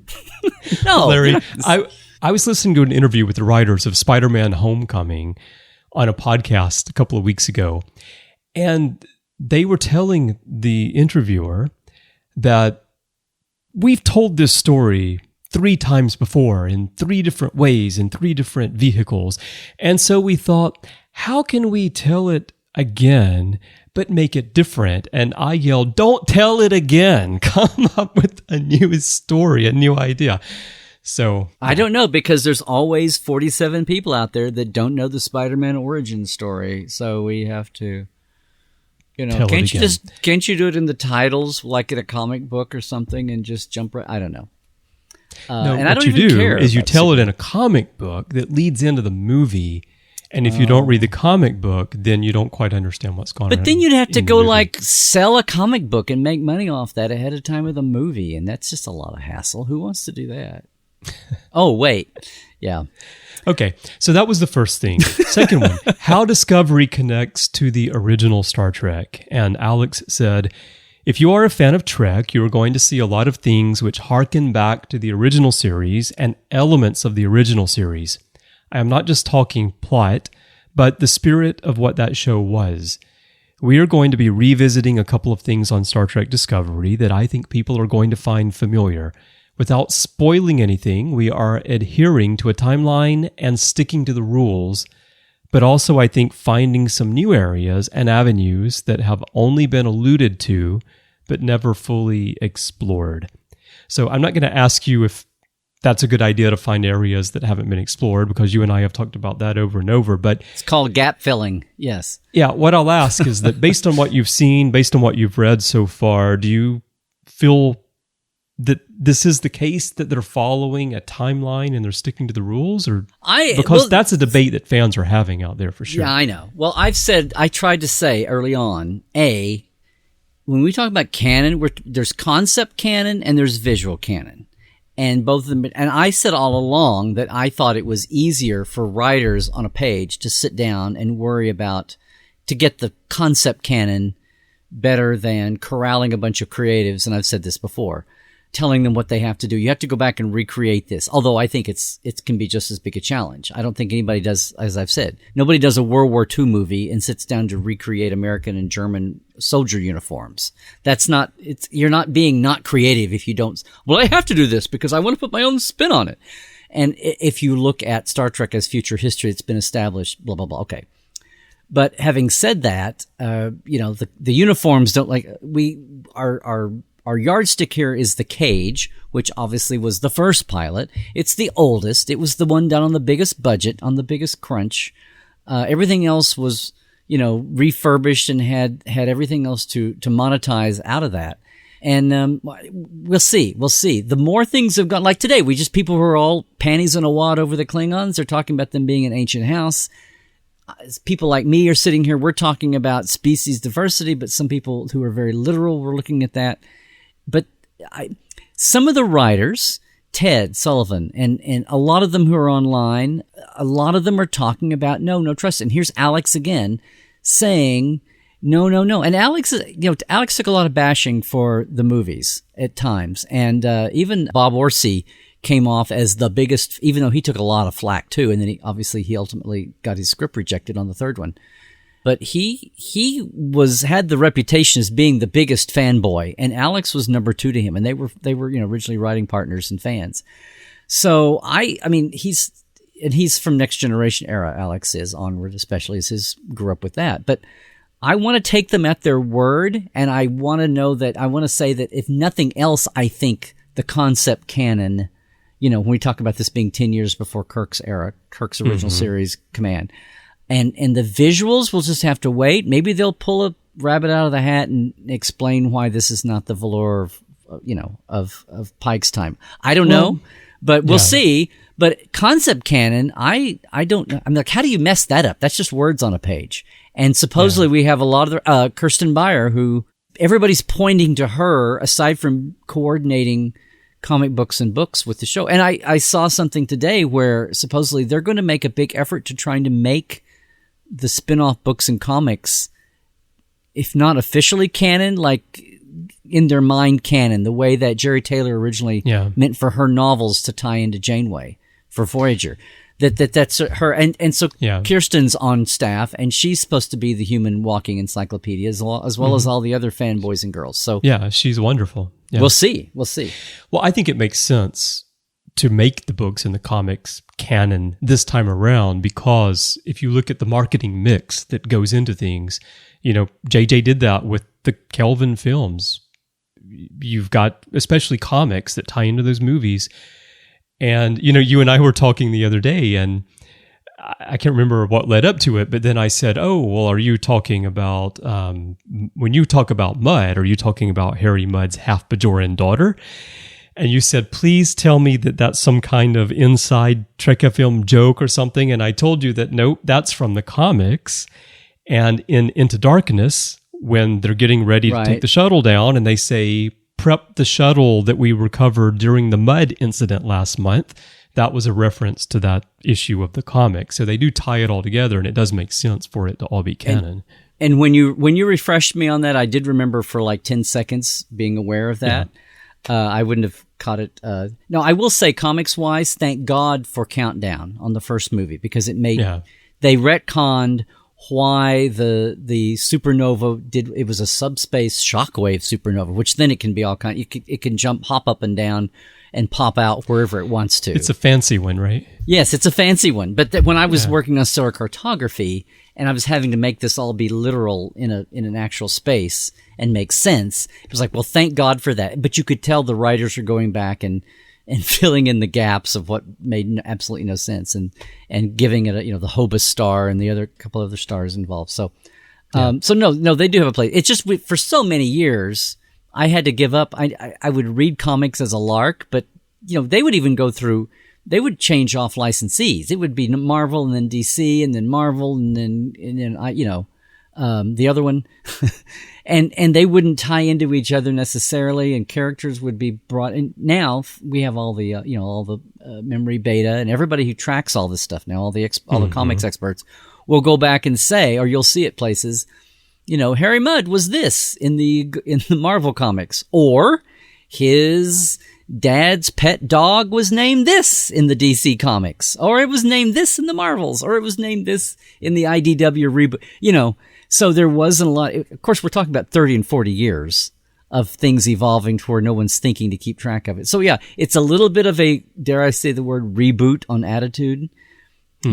No. Larry, I was listening to an interview with the writers of Spider-Man Homecoming on a podcast a couple of weeks ago, and they were telling the interviewer that we've told this story 3 times before in 3 different ways, in 3 different vehicles. And so we thought, how can we tell it again, but make it different? And I yelled, don't tell it again. Come up with a new story, a new idea. So I don't know, because there's always 47 people out there that don't know the Spider-Man origin story. So we have to, can't you do it in the titles, like in a comic book or something, and just jump right? I don't know. No, and what you do is you tell it in a comic book that leads into the movie. And if you don't read the comic book, then you don't quite understand what's going on. But then you'd have to go sell a comic book and make money off that ahead of time with a movie. And that's just a lot of hassle. Who wants to do that? Oh, wait. Yeah. Okay. So that was the first thing. Second one, how Discovery connects to the original Star Trek. And Alex said, if you are a fan of Trek, you are going to see a lot of things which harken back to the original series and elements of the original series. I am not just talking plot, but the spirit of what that show was. We are going to be revisiting a couple of things on Star Trek Discovery that I think people are going to find familiar. Without spoiling anything, we are adhering to a timeline and sticking to the rules, but also I think finding some new areas and avenues that have only been alluded to, but never fully explored. So I'm not going to ask you if that's a good idea to find areas that haven't been explored, because you and I have talked about that over and over. But it's called gap filling. Yes. Yeah. What I'll ask is that based on what you've seen, based on what you've read so far, do you feel that this is the case, that they're following a timeline and they're sticking to the rules, or because that's a debate that fans are having out there for sure. Yeah, I know. Well, I tried to say early on, when we talk about canon, there's concept canon and there's visual canon. And both of them, and I said all along that I thought it was easier for writers on a page to sit down and worry about, to get the concept canon better than corralling a bunch of creatives. And I've said this before, telling them what they have to do. You have to go back and recreate this. Although I think it can be just as big a challenge. I don't think anybody does, as I've said, nobody does a World War II movie and sits down to recreate American and German soldier uniforms. You're not being not creative if you don't, well, I have to do this because I want to put my own spin on it. And if you look at Star Trek as future history, it's been established, blah, blah, blah. Okay. But having said that, the uniforms don't our yardstick here is the Cage, which obviously was the first pilot. It's the oldest. It was the one done on the biggest budget, on the biggest crunch. Everything else was, refurbished and had everything else to monetize out of that. And we'll see. The more things have gone, like today, people who are all panties in a wad over the Klingons, they're talking about them being an ancient house. People like me are sitting here, we're talking about species diversity, but some people who are very literal were looking at that. But some of the writers, Ted Sullivan, and a lot of them who are online, a lot of them are talking about no trust. And here's Alex again saying no. And Alex took a lot of bashing for the movies at times. And even Bob Orsi came off as the biggest, even though he took a lot of flack too. And then he ultimately got his script rejected on the third one. But he had the reputation as being the biggest fanboy, and Alex was number 2 to him, and they were originally writing partners and fans. So he's from Next Generation era. Alex is onward, especially as his grew up with that. But I want to take them at their word, and I want to say that if nothing else, I think the concept canon, when we talk about this being 10 years before Kirk's original series Command. And the visuals, we'll just have to wait. Maybe they'll pull a rabbit out of the hat and explain why this is not the velour of Pike's time. I don't know, but we'll see. But concept canon, I don't know. I'm like, how do you mess that up? That's just words on a page. And supposedly we have a lot of Kirsten Beyer, who everybody's pointing to her, aside from coordinating comic books and books with the show. And I saw something today where supposedly they're going to make a big effort to trying to make the spin-off books and comics, if not officially canon, like in their mind canon, the way that Jerry Taylor originally meant for her novels to tie into Janeway for Voyager. That's her, and so Kirsten's on staff, and she's supposed to be the human walking encyclopedia as well as all the other fanboys and girls. So yeah, she's wonderful. Yeah. We'll see. Well, I think it makes sense to make the books and the comics canon this time around, because if you look at the marketing mix that goes into things, JJ did that with the Kelvin films. You've got especially comics that tie into those movies. And, you and I were talking the other day, and I can't remember what led up to it, but then I said, oh, well, are you talking about, when you talk about Mudd, are you talking about Harry Mudd's half-Bajoran daughter? And you said, please tell me that that's some kind of inside Trek-a-film joke or something. And I told you that, nope, that's from the comics. And in Into Darkness, when they're getting ready to take the shuttle down, and they say, prep the shuttle that we recovered during the Mudd incident last month, that was a reference to that issue of the comic. So they do tie it all together, and it does make sense for it to all be canon. And when you refreshed me on that, I did remember for like 10 seconds being aware of that. Yeah. I wouldn't have caught it. No, I will say, comics-wise, thank God for Countdown on the first movie, because it made they retconned why the supernova did. It was a subspace shockwave supernova, which then it can be all kind. It can hop up and down and pop out wherever it wants to. It's a fancy one, right? Yes, it's a fancy one. But when I was working on stellar cartography, and I was having to make this all be literal in an actual space and make sense, it was like, well, thank God for that. But you could tell the writers are going back and and filling in the gaps of what made absolutely no sense, and giving it the Hobus star and the other couple other stars involved. So, so no, they do have a place. It's just for so many years, I had to give up. I would read comics as a lark, but they would even go through. They would change off licensees. It would be Marvel and then DC and then Marvel and then the other one. And they wouldn't tie into each other necessarily, and characters would be brought in. Now we have all the memory beta, and everybody who tracks all this stuff now, all the comics experts will go back and say, or you'll see it places, Harry Mudd was this in the Marvel comics, or his dad's pet dog was named this in the DC comics, or it was named this in the Marvels, or it was named this in the IDW reboot, So there wasn't a lot. Of course, we're talking about 30 and 40 years of things evolving to where no one's thinking to keep track of it. So yeah, it's a little bit of a, dare I say the word, reboot on attitude,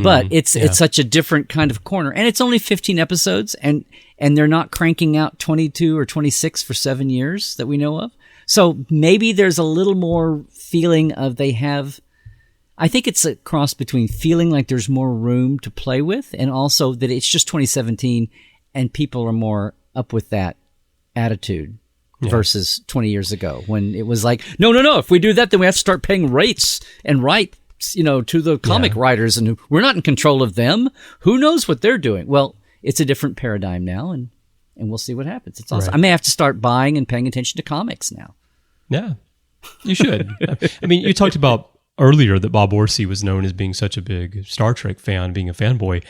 but it's such a different kind of corner, and it's only 15 episodes, and they're not cranking out 22 or 26 for 7 years that we know of. So maybe there's a little more feeling of I think it's a cross between feeling like there's more room to play with, and also that it's just 2017 and people are more up with that attitude versus 20 years ago when it was like, no, if we do that, then we have to start paying rates and rights, to the comic writers, and we're not in control of them. Who knows what they're doing? Well, it's a different paradigm now, and we'll see what happens. It's awesome. Right. I may have to start buying and paying attention to comics now. Yeah, you should. I mean, you talked about earlier that Bob Orsi was known as being such a big Star Trek fan, being a fanboy,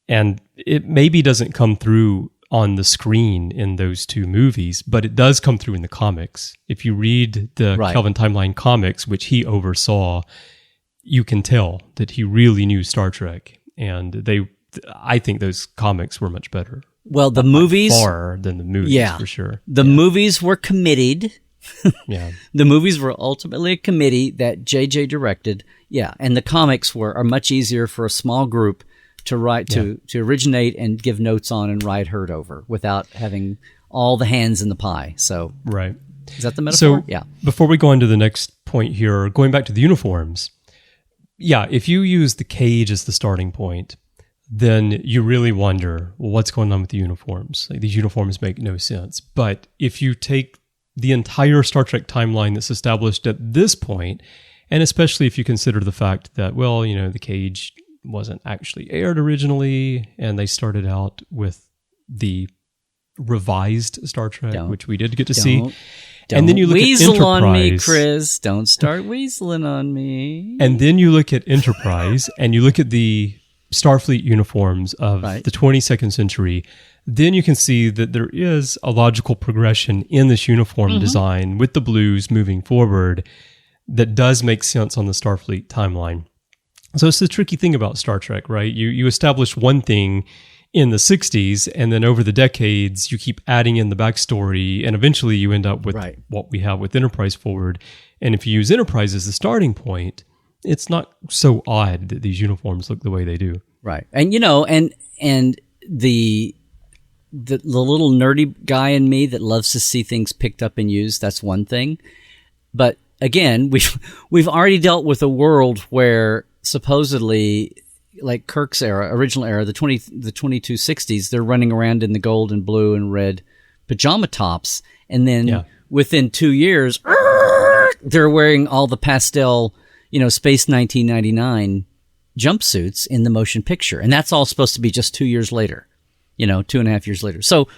and it maybe doesn't come through on the screen in those two movies, but it does come through in the comics. If you read the Kelvin Timeline comics, which he oversaw, you can tell that he really knew Star Trek, and I think those comics were much better. Well, the movies far than the movies, for sure. The movies were committed. The movies were ultimately a committee that JJ directed. Yeah, and the comics are much easier for a small group to write, to originate and give notes on and write herd over without having all the hands in the pie. So, right. Is that the metaphor? So, before we go on to the next point here, going back to the uniforms. Yeah, if you use the cage as the starting point, then you really wonder, well, what's going on with the uniforms? Like, these uniforms make no sense. But if you take the entire Star Trek timeline that's established at this point, and especially if you consider the fact that, well, the cage wasn't actually aired originally, and they started out with the revised Star Trek, which we did get to see. And then you look at Enterprise. On me, Chris. Don't start weaseling on me. And then you look at Enterprise, and you look at the Starfleet uniforms of the 22nd century. Then you can see that there is a logical progression in this uniform design with the blues moving forward that does make sense on the Starfleet timeline. So it's the tricky thing about Star Trek, right? You establish one thing in the 60s, and then over the decades, you keep adding in the backstory, and eventually you end up with what we have with Enterprise forward. And if you use Enterprise as the starting point, it's not so odd that these uniforms look the way they do. Right. And, and the little nerdy guy in me that loves to see things picked up and used, that's one thing. But again, we've already dealt with a world where supposedly, like Kirk's era, original era, the 2260s, they're running around in the gold and blue and red pajama tops, and then within 2 years, they're wearing all the pastel, Space 1999 jumpsuits in the motion picture, and that's all supposed to be just 2 years later, 2.5 years later. So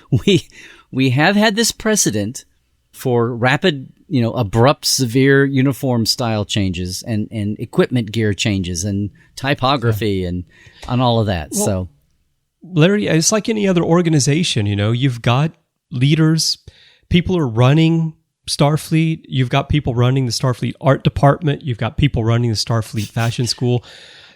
we have had this precedent for rapid, abrupt, severe uniform style changes and equipment gear changes and typography and all of that. Well, so, Larry, it's like any other organization, you've got leaders, people are running Starfleet, you've got people running the Starfleet art department, you've got people running the Starfleet fashion school.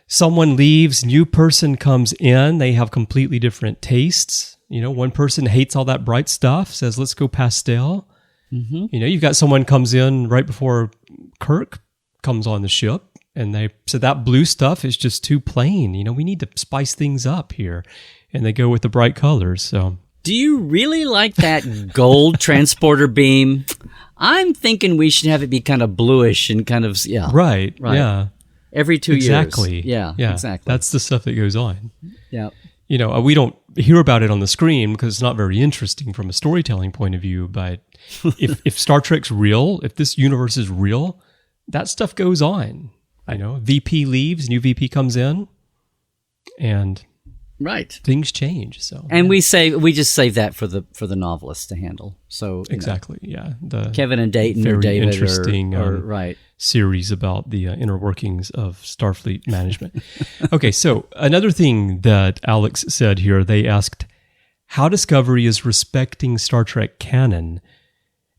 Someone leaves, new person comes in, they have completely different tastes. One person hates all that bright stuff, says, let's go pastel. You've got someone comes in right before Kirk comes on the ship, and they said that blue stuff is just too plain. We need to spice things up here, and they go with the bright colors. So, do you really like that gold transporter beam? I'm thinking we should have it be kind of bluish and kind of, Right. Yeah. Every 2 years. Exactly. Yeah, exactly. That's the stuff that goes on. Yeah. We don't hear about it on the screen because it's not very interesting from a storytelling point of view. But if Star Trek's real, if this universe is real, that stuff goes on. VP leaves, new VP comes in, and things change. So, and we just save that for the novelists to handle. So exactly, the Kevin and Dayton very or David interesting or series about the inner workings of Starfleet management. Okay, so another thing that Alex said here, they asked how Discovery is respecting Star Trek canon.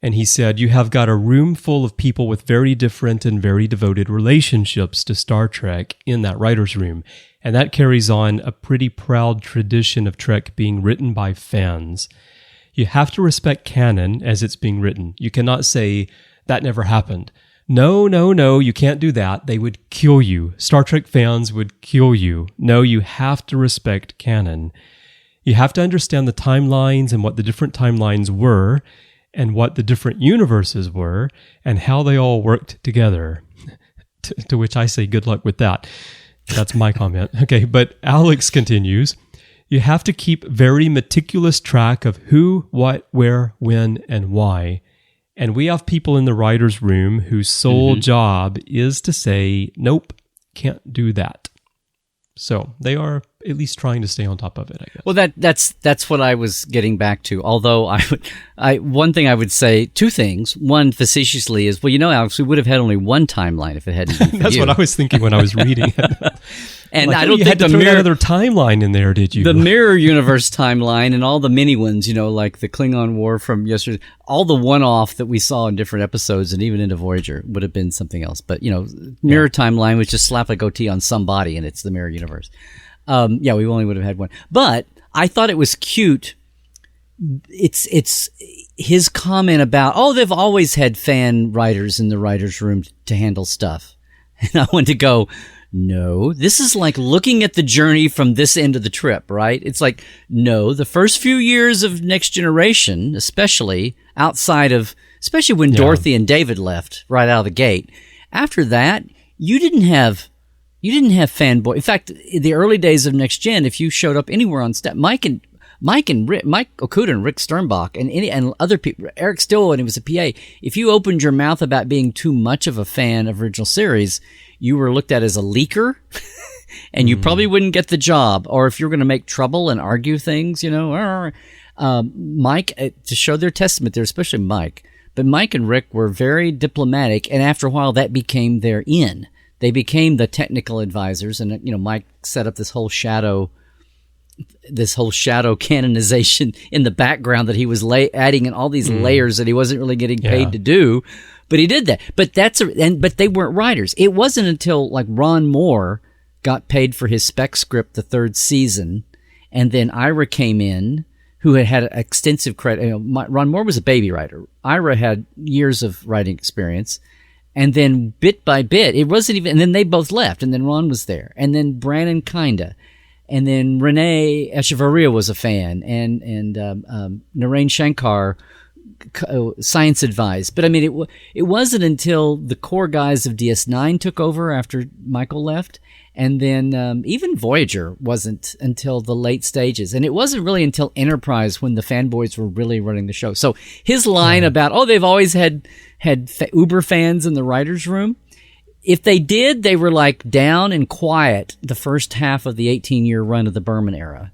And he said, you have got a room full of people with very different and very devoted relationships to Star Trek in that writer's room. And that carries on a pretty proud tradition of Trek being written by fans. You have to respect canon as it's being written. You cannot say, that never happened. No, you can't do that. They would kill you. Star Trek fans would kill you. No, you have to respect canon. You have to understand the timelines and what the different timelines were, and what the different universes were, and how they all worked together. To which I say, good luck with that. That's my comment. Okay, but Alex continues, you have to keep very meticulous track of who, what, where, when, and why. And we have people in the writer's room whose sole job is to say, nope, can't do that. So they are at least trying to stay on top of it, I guess. Well, that's what I was getting back to. Although one thing I would say, two things. One, facetiously, is, Alex, we would have had only one timeline if it hadn't been for That's you. what I was thinking when I was reading it. And like, I don't you think had to throw another timeline in there, did you? The mirror universe timeline and all the mini ones, like the Klingon War from yesterday, all the one-off that we saw in different episodes and even into Voyager would have been something else. But, mirror timeline was just slap a goatee on somebody and it's the mirror universe. We only would have had one. But I thought it was cute. It's his comment about, they've always had fan writers in the writer's room to handle stuff. And I wanted to go, no, this is like looking at the journey from this end of the trip, right? It's like, no, the first few years of Next Generation, especially when Dorothy and David left right out of the gate. After that, you didn't have fanboy. In fact, in the early days of Next Gen, if you showed up anywhere on staff, Mike Okuda and Rick Sternbach and other people, Eric Stillwell, when he was a PA, if you opened your mouth about being too much of a fan of original series, you were looked at as a leaker, and you probably wouldn't get the job. Or if you're going to make trouble and argue things, Mike, to show their testament there, especially Mike, but Mike and Rick were very diplomatic, and after a while that became their in. They became the technical advisors, and Mike set up this whole shadow canonization in the background that he was adding in all these layers that he wasn't really getting paid to do, but he did that. But but they weren't writers. It wasn't until like Ron Moore got paid for his spec script the third season, and then Ira came in, who had extensive credit. Ron Moore was a baby writer. Ira had years of writing experience. And then bit by bit, it wasn't even, and then they both left, and then Ron was there, and then Brannon kinda, and then Renee Echevarria was a fan, and Narain Shankar science advised. But I mean, it wasn't until the core guys of DS9 took over after Michael left, and then even Voyager wasn't until the late stages, and it wasn't really until Enterprise when the fanboys were really running the show. So his line about, they've always had Uber fans in the writer's room. If they did, they were like down and quiet the first half of the 18-year run of the Berman era.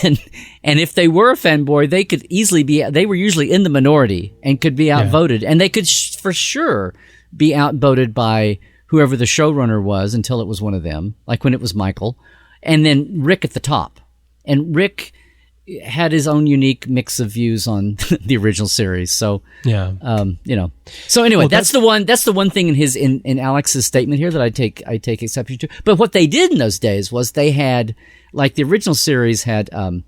And if they were a fanboy, they could easily they were usually in the minority and could be outvoted. And they could for sure be outvoted by whoever the showrunner was until it was one of them, like when it was Michael. And then Rick at the top. And Rick had his own unique mix of views on the original series. So, So anyway, that's the one thing in Alex's statement here that I take exception to. But what they did in those days was they had, like the original series had Kellum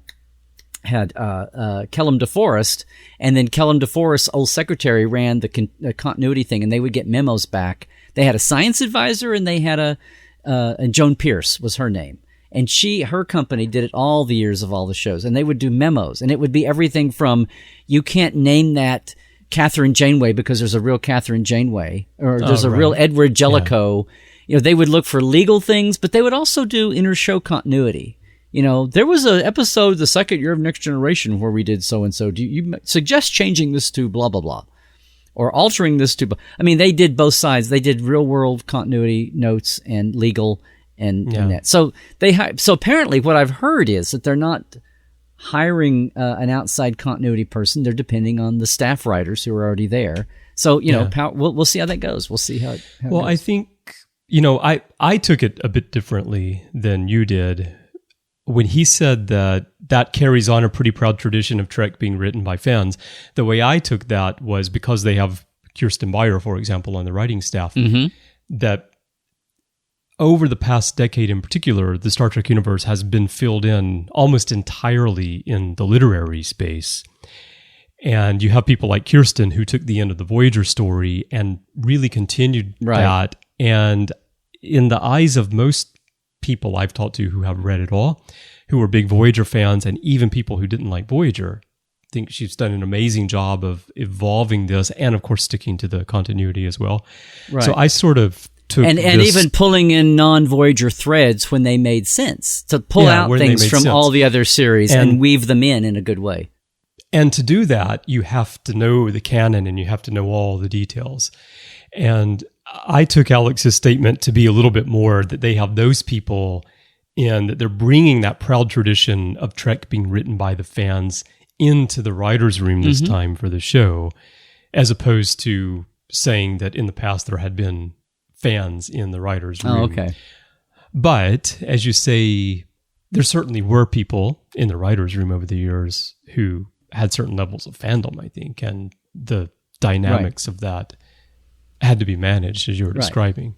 DeForest, and then Kellum DeForest's old secretary ran the continuity thing, and they would get memos back. They had a science advisor, and they had and Joan Pierce was her name. And her company did it all the years of all the shows, and they would do memos, and it would be everything from, you can't name that Catherine Janeway because there's a real Catherine Janeway, or there's a right. real Edward Jellicoe. Yeah. They would look for legal things, but they would also do inter-show continuity. There was an episode the second year of Next Generation where we did so-and-so. Do you suggest changing this to blah, blah, blah? Or altering this to... they did both sides. They did real-world continuity notes and legal and that. So so apparently what I've heard is that they're not hiring an outside continuity person. They're depending on the staff writers who are already there. So, we'll see how that goes. We'll see how it goes. I think, I took it a bit differently than you did. When he said that carries on a pretty proud tradition of Trek being written by fans, the way I took that was because they have Kirsten Beyer, for example, on the writing staff, that over the past decade in particular, the Star Trek universe has been filled in almost entirely in the literary space. And you have people like Kirsten who took the end of the Voyager story and really continued that. And in the eyes of most people I've talked to who have read it all, who are big Voyager fans, and even people who didn't like Voyager, think she's done an amazing job of evolving this and, of course, sticking to the continuity as well. Right. So I sort of took and even pulling in non-Voyager threads when they made sense, to pull out things from all the other series and weave them in a good way. And to do that, you have to know the canon and you have to know all the details. And I took Alex's statement to be a little bit more that they have those people and that they're bringing that proud tradition of Trek being written by the fans into the writer's room this time for the show, as opposed to saying that in the past there had been fans in the writer's room. Oh, okay. But as you say, there certainly were people in the writer's room over the years who had certain levels of fandom, I think, and the dynamics of that had to be managed, as you were describing,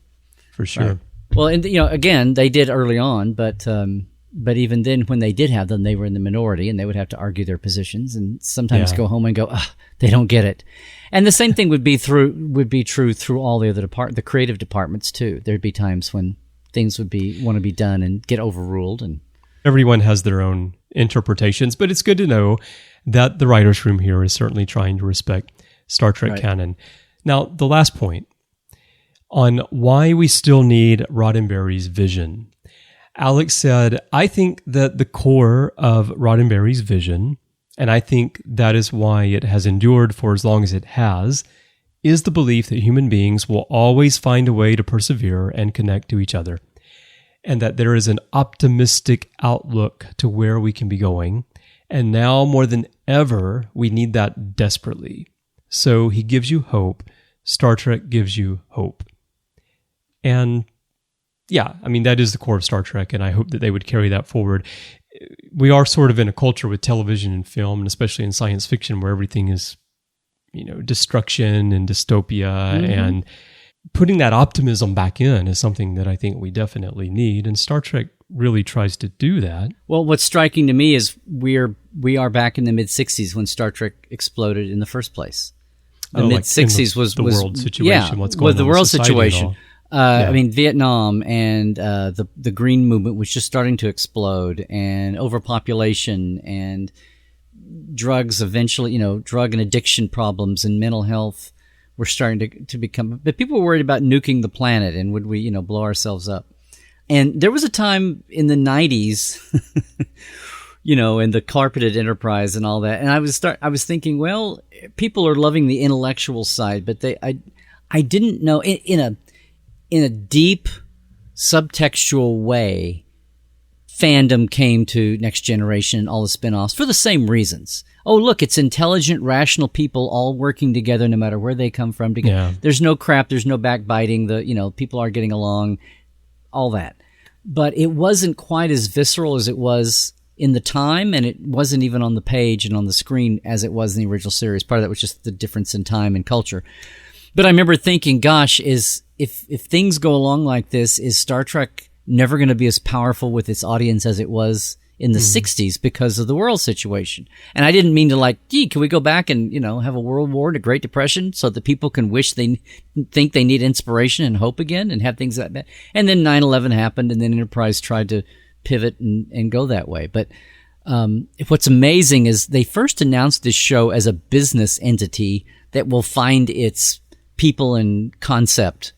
for sure. Right. Well, and again, they did early on, but even then, when they did have them, they were in the minority, and they would have to argue their positions, and sometimes go home and go, they don't get it. And the same thing would be true through all the other the creative departments too. There'd be times when things want to be done and get overruled, and everyone has their own interpretations. But it's good to know that the writers' room here is certainly trying to respect Star Trek canon. Now, the last point on why we still need Roddenberry's vision. Alex said, I think that the core of Roddenberry's vision, and I think that is why it has endured for as long as it has, is the belief that human beings will always find a way to persevere and connect to each other, and that there is an optimistic outlook to where we can be going. And now more than ever, we need that desperately. So he gives you hope. Star Trek gives you hope. And yeah, I mean, that is the core of Star Trek, and I hope that they would carry that forward. We are sort of in a culture with television and film, and especially in science fiction, where everything is, destruction and dystopia, and putting that optimism back in is something that I think we definitely need, and Star Trek really tries to do that. Well, what's striking to me is we are back in the mid-'60s when Star Trek exploded in the first place. The mid-'60s was the world situation. What's going on the world in situation. I mean, Vietnam and the Green Movement was just starting to explode, and overpopulation and drugs eventually, drug and addiction problems and mental health were starting to become. But people were worried about nuking the planet and would we, blow ourselves up. And there was a time in the 90s, in the carpeted enterprise and all that. And I was thinking, well, people are loving the intellectual side, but I didn't know in a deep subtextual way, fandom came to Next Generation and all the spinoffs for the same reasons. Oh, look, it's intelligent, rational people all working together no matter where they come from. Yeah. There's no crap. There's no backbiting. People are getting along, all that. But it wasn't quite as visceral as it was in the time, and it wasn't even on the page and on the screen as it was in the original series. Part of that was just the difference in time and culture. But I remember thinking, gosh, if things go along like this, is Star Trek never going to be as powerful with its audience as it was in the 60s because of the world situation? And I didn't mean to can we go back and, have a world war and a Great Depression so that people can think they need inspiration and hope again and have things like that. And then 9/11 happened, and then Enterprise tried to pivot and go that way. But What's amazing is they first announced this show as a business entity that will find its people and concept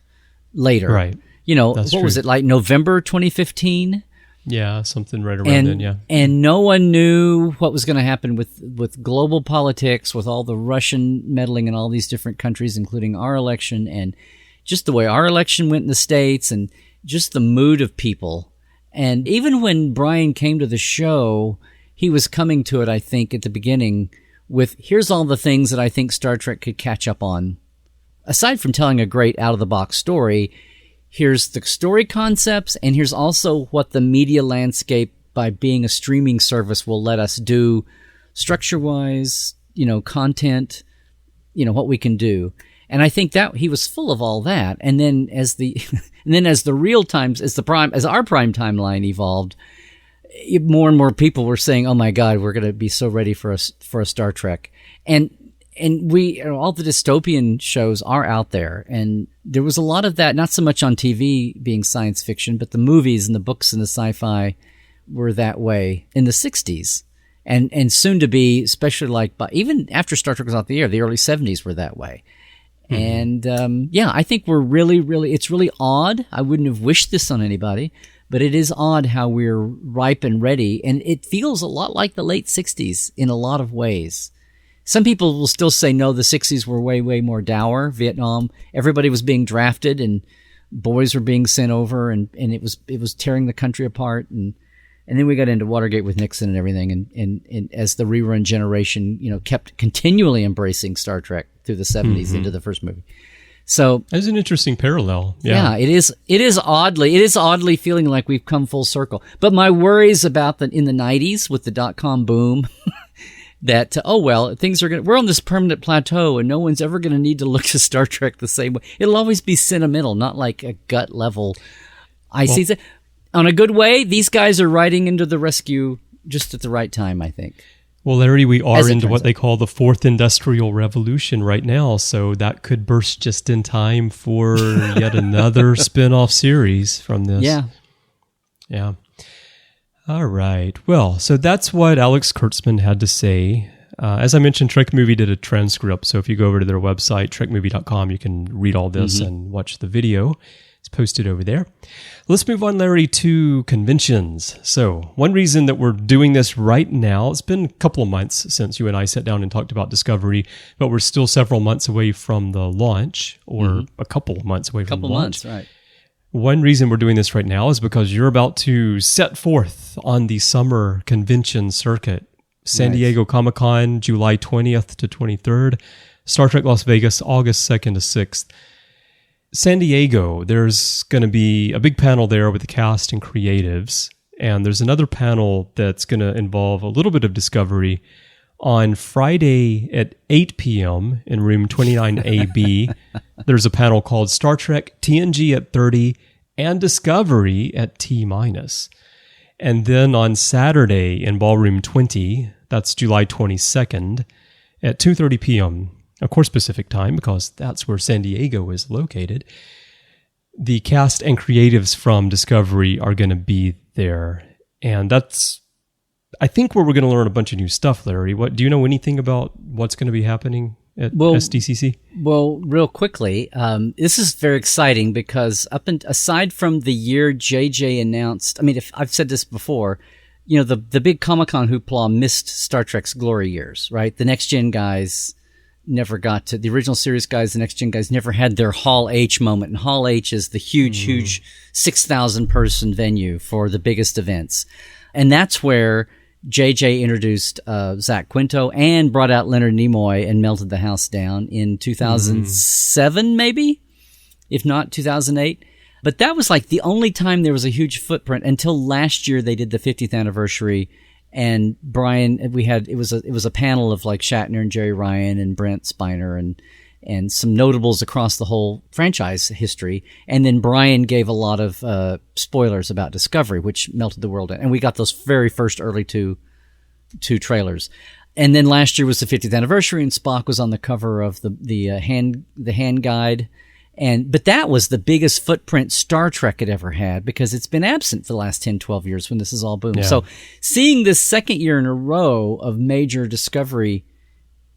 later. Right. What was it, like November 2015? Yeah, something right around then, yeah. And no one knew what was going to happen with global politics, with all the Russian meddling in all these different countries, including our election, and just the way our election went in the States, and just the mood of people. And even when Bryan came to the show, he was coming to it, I think, at the beginning with, here's all the things that I think Star Trek could catch up on. Aside from telling a great out-of-the-box story, here's the story concepts, and here's also what the media landscape, by being a streaming service, will let us do structure-wise, content, what we can do. And I think that he was full of all that. And then as the real times, as our prime timeline evolved, more and more people were saying, "Oh my God, we're going to be so ready for a Star Trek." And all the dystopian shows are out there, and there was a lot of that, not so much on TV being science fiction, but the movies and the books and the sci-fi were that way in the 60s. And soon to be, especially even after Star Trek was off the air, the early 70s were that way. Mm-hmm. And I think we're really, it's really odd. I wouldn't have wished this on anybody, but it is odd how we're ripe and ready. And it feels a lot like the late 60s in a lot of ways. Some people will still say, no, the 60s were way, way more dour. Vietnam, everybody was being drafted and boys were being sent over, and it was tearing the country apart. And then we got into Watergate with Nixon and everything. And as the rerun generation, kept continually embracing Star Trek through the 70s into the first movie. So that's an interesting parallel. Yeah, it is oddly feeling like we've come full circle. But my worries about in the 90s with the .com boom, that, we're on this permanent plateau and no one's ever going to need to look to Star Trek the same way. It'll always be sentimental, not like a gut level. See that. On a good way, these guys are riding into the rescue just at the right time, I think. Well, Larry, we are into what they call the fourth industrial revolution right now, so that could burst just in time for yet another spin-off series from this. Yeah. All right. Well, so that's what Alex Kurtzman had to say. As I mentioned, Trek Movie did a transcript, so if you go over to their website, trekmovie.com, you can read all this and watch the video. It's posted over there. Let's move on, Larry, to conventions. So one reason that we're doing this right now, it's been a couple of months since you and I sat down and talked about Discovery, but we're still several months away from the launch, or a couple of months away from the launch. Couple months, right. One reason we're doing this right now is because you're about to set forth on the summer convention circuit. San Diego Comic-Con, July 20th to 23rd. Star Trek Las Vegas, August 2nd to 6th. San Diego, there's going to be a big panel there with the cast and creatives. And there's another panel that's going to involve a little bit of Discovery on Friday at 8 p.m. in room 29AB. There's a panel called Star Trek TNG at 30 and Discovery at T-. And then on Saturday in ballroom 20, that's July 22nd, at 2:30 p.m., of course Pacific time, because that's where San Diego is located, the cast and creatives from Discovery are going to be there. And that's, I think, where we're going to learn a bunch of new stuff, Larry. Do you know anything about what's going to be happening at SDCC? Well, real quickly, this is very exciting because aside from the year JJ announced, if I've said this before, the big Comic-Con hoopla missed Star Trek's glory years, right? The Next Gen guys never got to, the original series guys, the Next Gen guys never had their Hall H moment. And Hall H is the huge 6,000 person venue for the biggest events. And that's where JJ introduced Zach Quinto and brought out Leonard Nimoy and melted the house down in 2007, maybe, if not 2008. But that was like the only time there was a huge footprint until last year they did the 50th anniversary. And Bryan, it was a panel of like Shatner and Jerry Ryan and Brent Spiner and some notables across the whole franchise history. And then Bryan gave a lot of spoilers about Discovery, which melted the world. And we got those very first early two trailers. And then last year was the 50th anniversary, and Spock was on the cover of the hand guide. But that was the biggest footprint Star Trek had ever had because it's been absent for the last 10, 12 years when this is all boomed. Yeah. So seeing this second year in a row of major Discovery,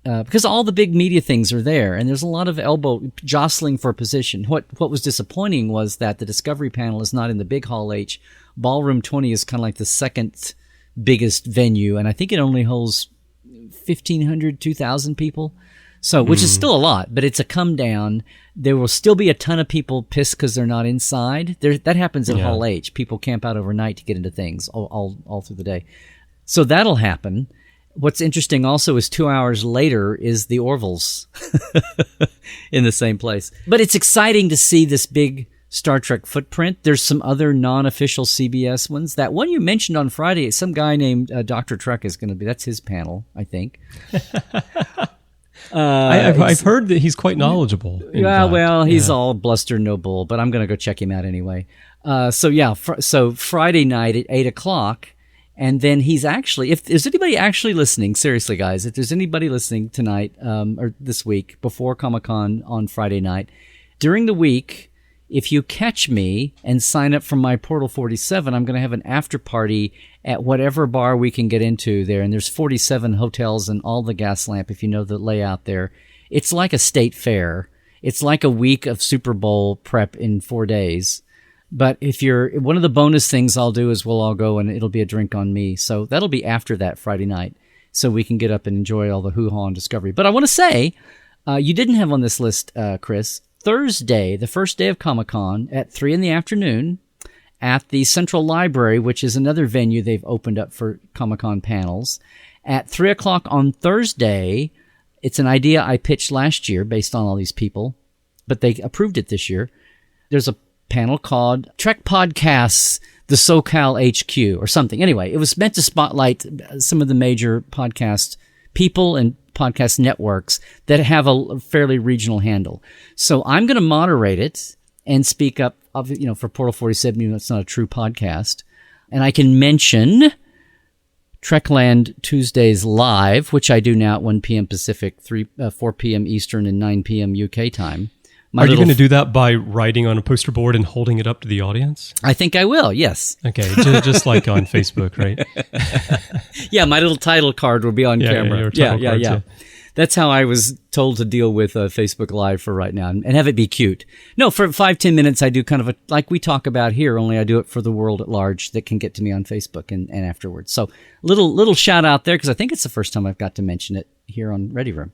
because all the big media things are there and there's a lot of elbow jostling for position. What was disappointing was that the Discovery panel is not in the big Hall H. Ballroom 20 is kind of like the second biggest venue, and I think it only holds 1,500, 2,000 people. So, which is still a lot, but it's a come down. There will still be a ton of people pissed because they're not inside. That happens in Hall H. People camp out overnight to get into things all through the day. So that'll happen. What's interesting also is 2 hours later is the Orville's in the same place. But it's exciting to see this big Star Trek footprint. There's some other non-official CBS ones. That one you mentioned on Friday, some guy named Dr. Trek is going to be, that's his panel, I think. I've heard that he's quite knowledgeable. Well, he's all bluster, no bull, but I'm going to go check him out anyway. So Friday night at 8:00, and then he's actually, if there's anybody actually listening, seriously, guys, if there's anybody listening tonight or this week before Comic-Con on Friday night, during the week, if you catch me and sign up for my Portal 47, I'm going to have an after party at whatever bar we can get into there. And there's 47 hotels and all the gas lamp, if you know the layout there. It's like a state fair. It's like a week of Super Bowl prep in 4 days. But one of the bonus things I'll do is we'll all go and it'll be a drink on me. So that'll be after that Friday night. So we can get up and enjoy all the hoo-ha and Discovery. But I want to say, you didn't have on this list, Chris, Thursday, the first day of Comic-Con at 3 p.m. at the Central Library, which is another venue they've opened up for Comic-Con panels. At 3:00 on Thursday, it's an idea I pitched last year based on all these people, but they approved it this year. There's a panel called Trek Podcasts, the SoCal HQ or something. Anyway, it was meant to spotlight some of the major podcast people and podcast networks that have a fairly regional handle. So I'm going to moderate it and speak up, for Portal 47, even though it's not a true podcast. And I can mention Trekland Tuesdays Live, which I do now at 1 p.m. Pacific, 4 p.m. Eastern, and 9 p.m. UK time. Are you going to do that by writing on a poster board and holding it up to the audience? I think I will, yes. Okay, just like on Facebook, right? Yeah, my little title card will be on camera. Yeah. That's how I was told to deal with Facebook Live for right now and have it be cute. No, for 5-10 minutes, I do kind of like we talk about here, only I do it for the world at large that can get to me on Facebook and afterwards. So little shout out there because I think it's the first time I've got to mention it here on Ready Room.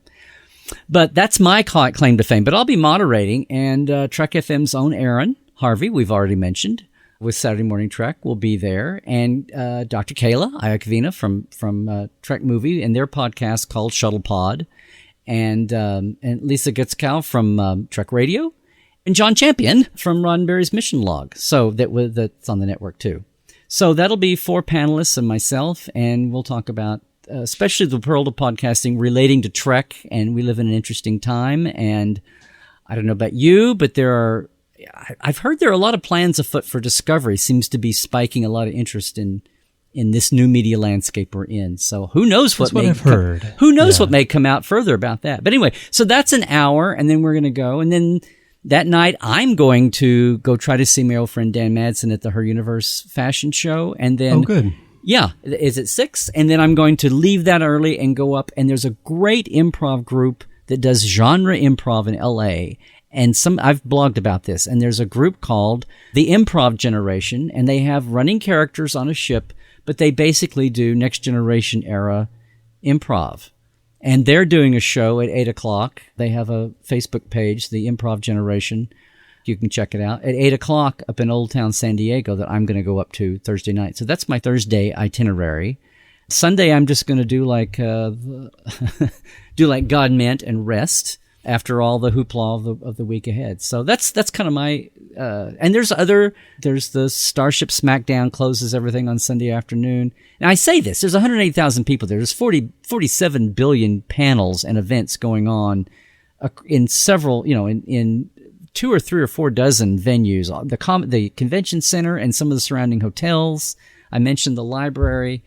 But that's my claim to fame. But I'll be moderating, and Trek FM's own Aaron Harvey, we've already mentioned, with Saturday Morning Trek, will be there, and Dr. Kayla Iacovina from Trek Movie and their podcast called Shuttle Pod, and Lisa Gutzkow from Trek Radio, and John Champion from Roddenberry's Mission Log. So that's on the network too. So that'll be 4 panelists and myself, and we'll talk about especially the world of podcasting relating to Trek, and we live in an interesting time. And I don't know about you, but I've heard there are a lot of plans afoot for Discovery. Seems to be spiking a lot of interest in this new media landscape we're in. So who knows what I've heard. Who knows what may come out further about that. But anyway, so that's an hour, and then we're going to go. And then that night, I'm going to go try to see my old friend Dan Madsen at the Her Universe fashion show. And then, oh, good. Yeah, is it 6? And then I'm going to leave that early and go up. And there's a great improv group that does genre improv in LA. And I've blogged about this. And there's a group called the Improv Generation, and they have running characters on a ship, but they basically do next generation era improv. And they're doing a show at 8:00. They have a Facebook page, the Improv Generation. You can check it out at 8:00 up in Old Town San Diego that I'm going to go up to Thursday night. So that's my Thursday itinerary. Sunday, I'm just going to do like God meant and rest after all the hoopla of the week ahead. So that's kind of my, and there's the Starship Smackdown closes everything on Sunday afternoon. And I say this, there's 180,000 people there. There's 47 billion panels and events going on in several, in 2 or 3 or 4 dozen venues, the convention center and some of the surrounding hotels. I mentioned the library.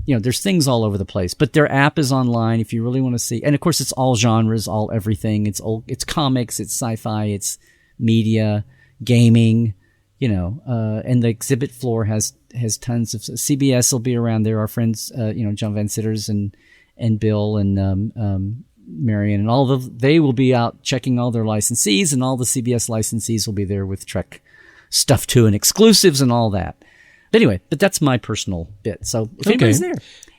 there's things all over the place, but their app is online if you really want to see. And of course, it's all genres, all everything. It's comics, it's sci-fi, it's media, gaming, and the exhibit floor has tons of CBS will be around there. Our friends, John Van Sitters and Bill and Marion and all they will be out checking all their licensees, and all the CBS licensees will be there with Trek stuff too, and exclusives and all that. Anyway, but that's my personal bit. So if anybody's there,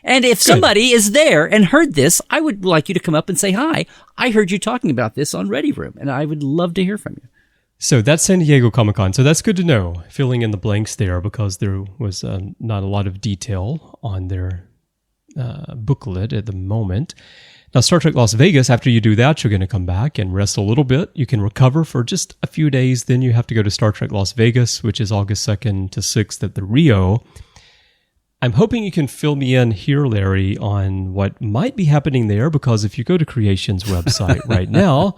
and if somebody is there and heard this, I would like you to come up and say, hi, I heard you talking about this on Ready Room, and I would love to hear from you. So that's San Diego Comic-Con. So that's good to know, filling in the blanks there, because there was not a lot of detail on their booklet at the moment. Now, Star Trek Las Vegas, after you do that, you're going to come back and rest a little bit. You can recover for just a few days. Then you have to go to Star Trek Las Vegas, which is August 2nd to 6th at the Rio. I'm hoping you can fill me in here, Larry, on what might be happening there, because if you go to Creation's website right now,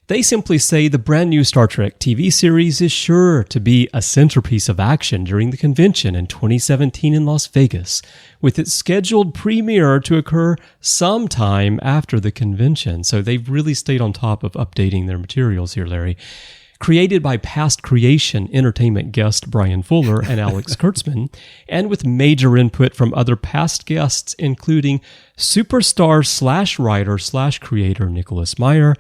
they simply say the brand new Star Trek TV series is sure to be a centerpiece of action during the convention in 2017 in Las Vegas, with its scheduled premiere to occur sometime after the convention. So they've really stayed on top of updating their materials here, Larry. Created by past Creation Entertainment guest Bryan Fuller and Alex Kurtzman, and with major input from other past guests, including superstar/writer/creator Nicholas Meyer,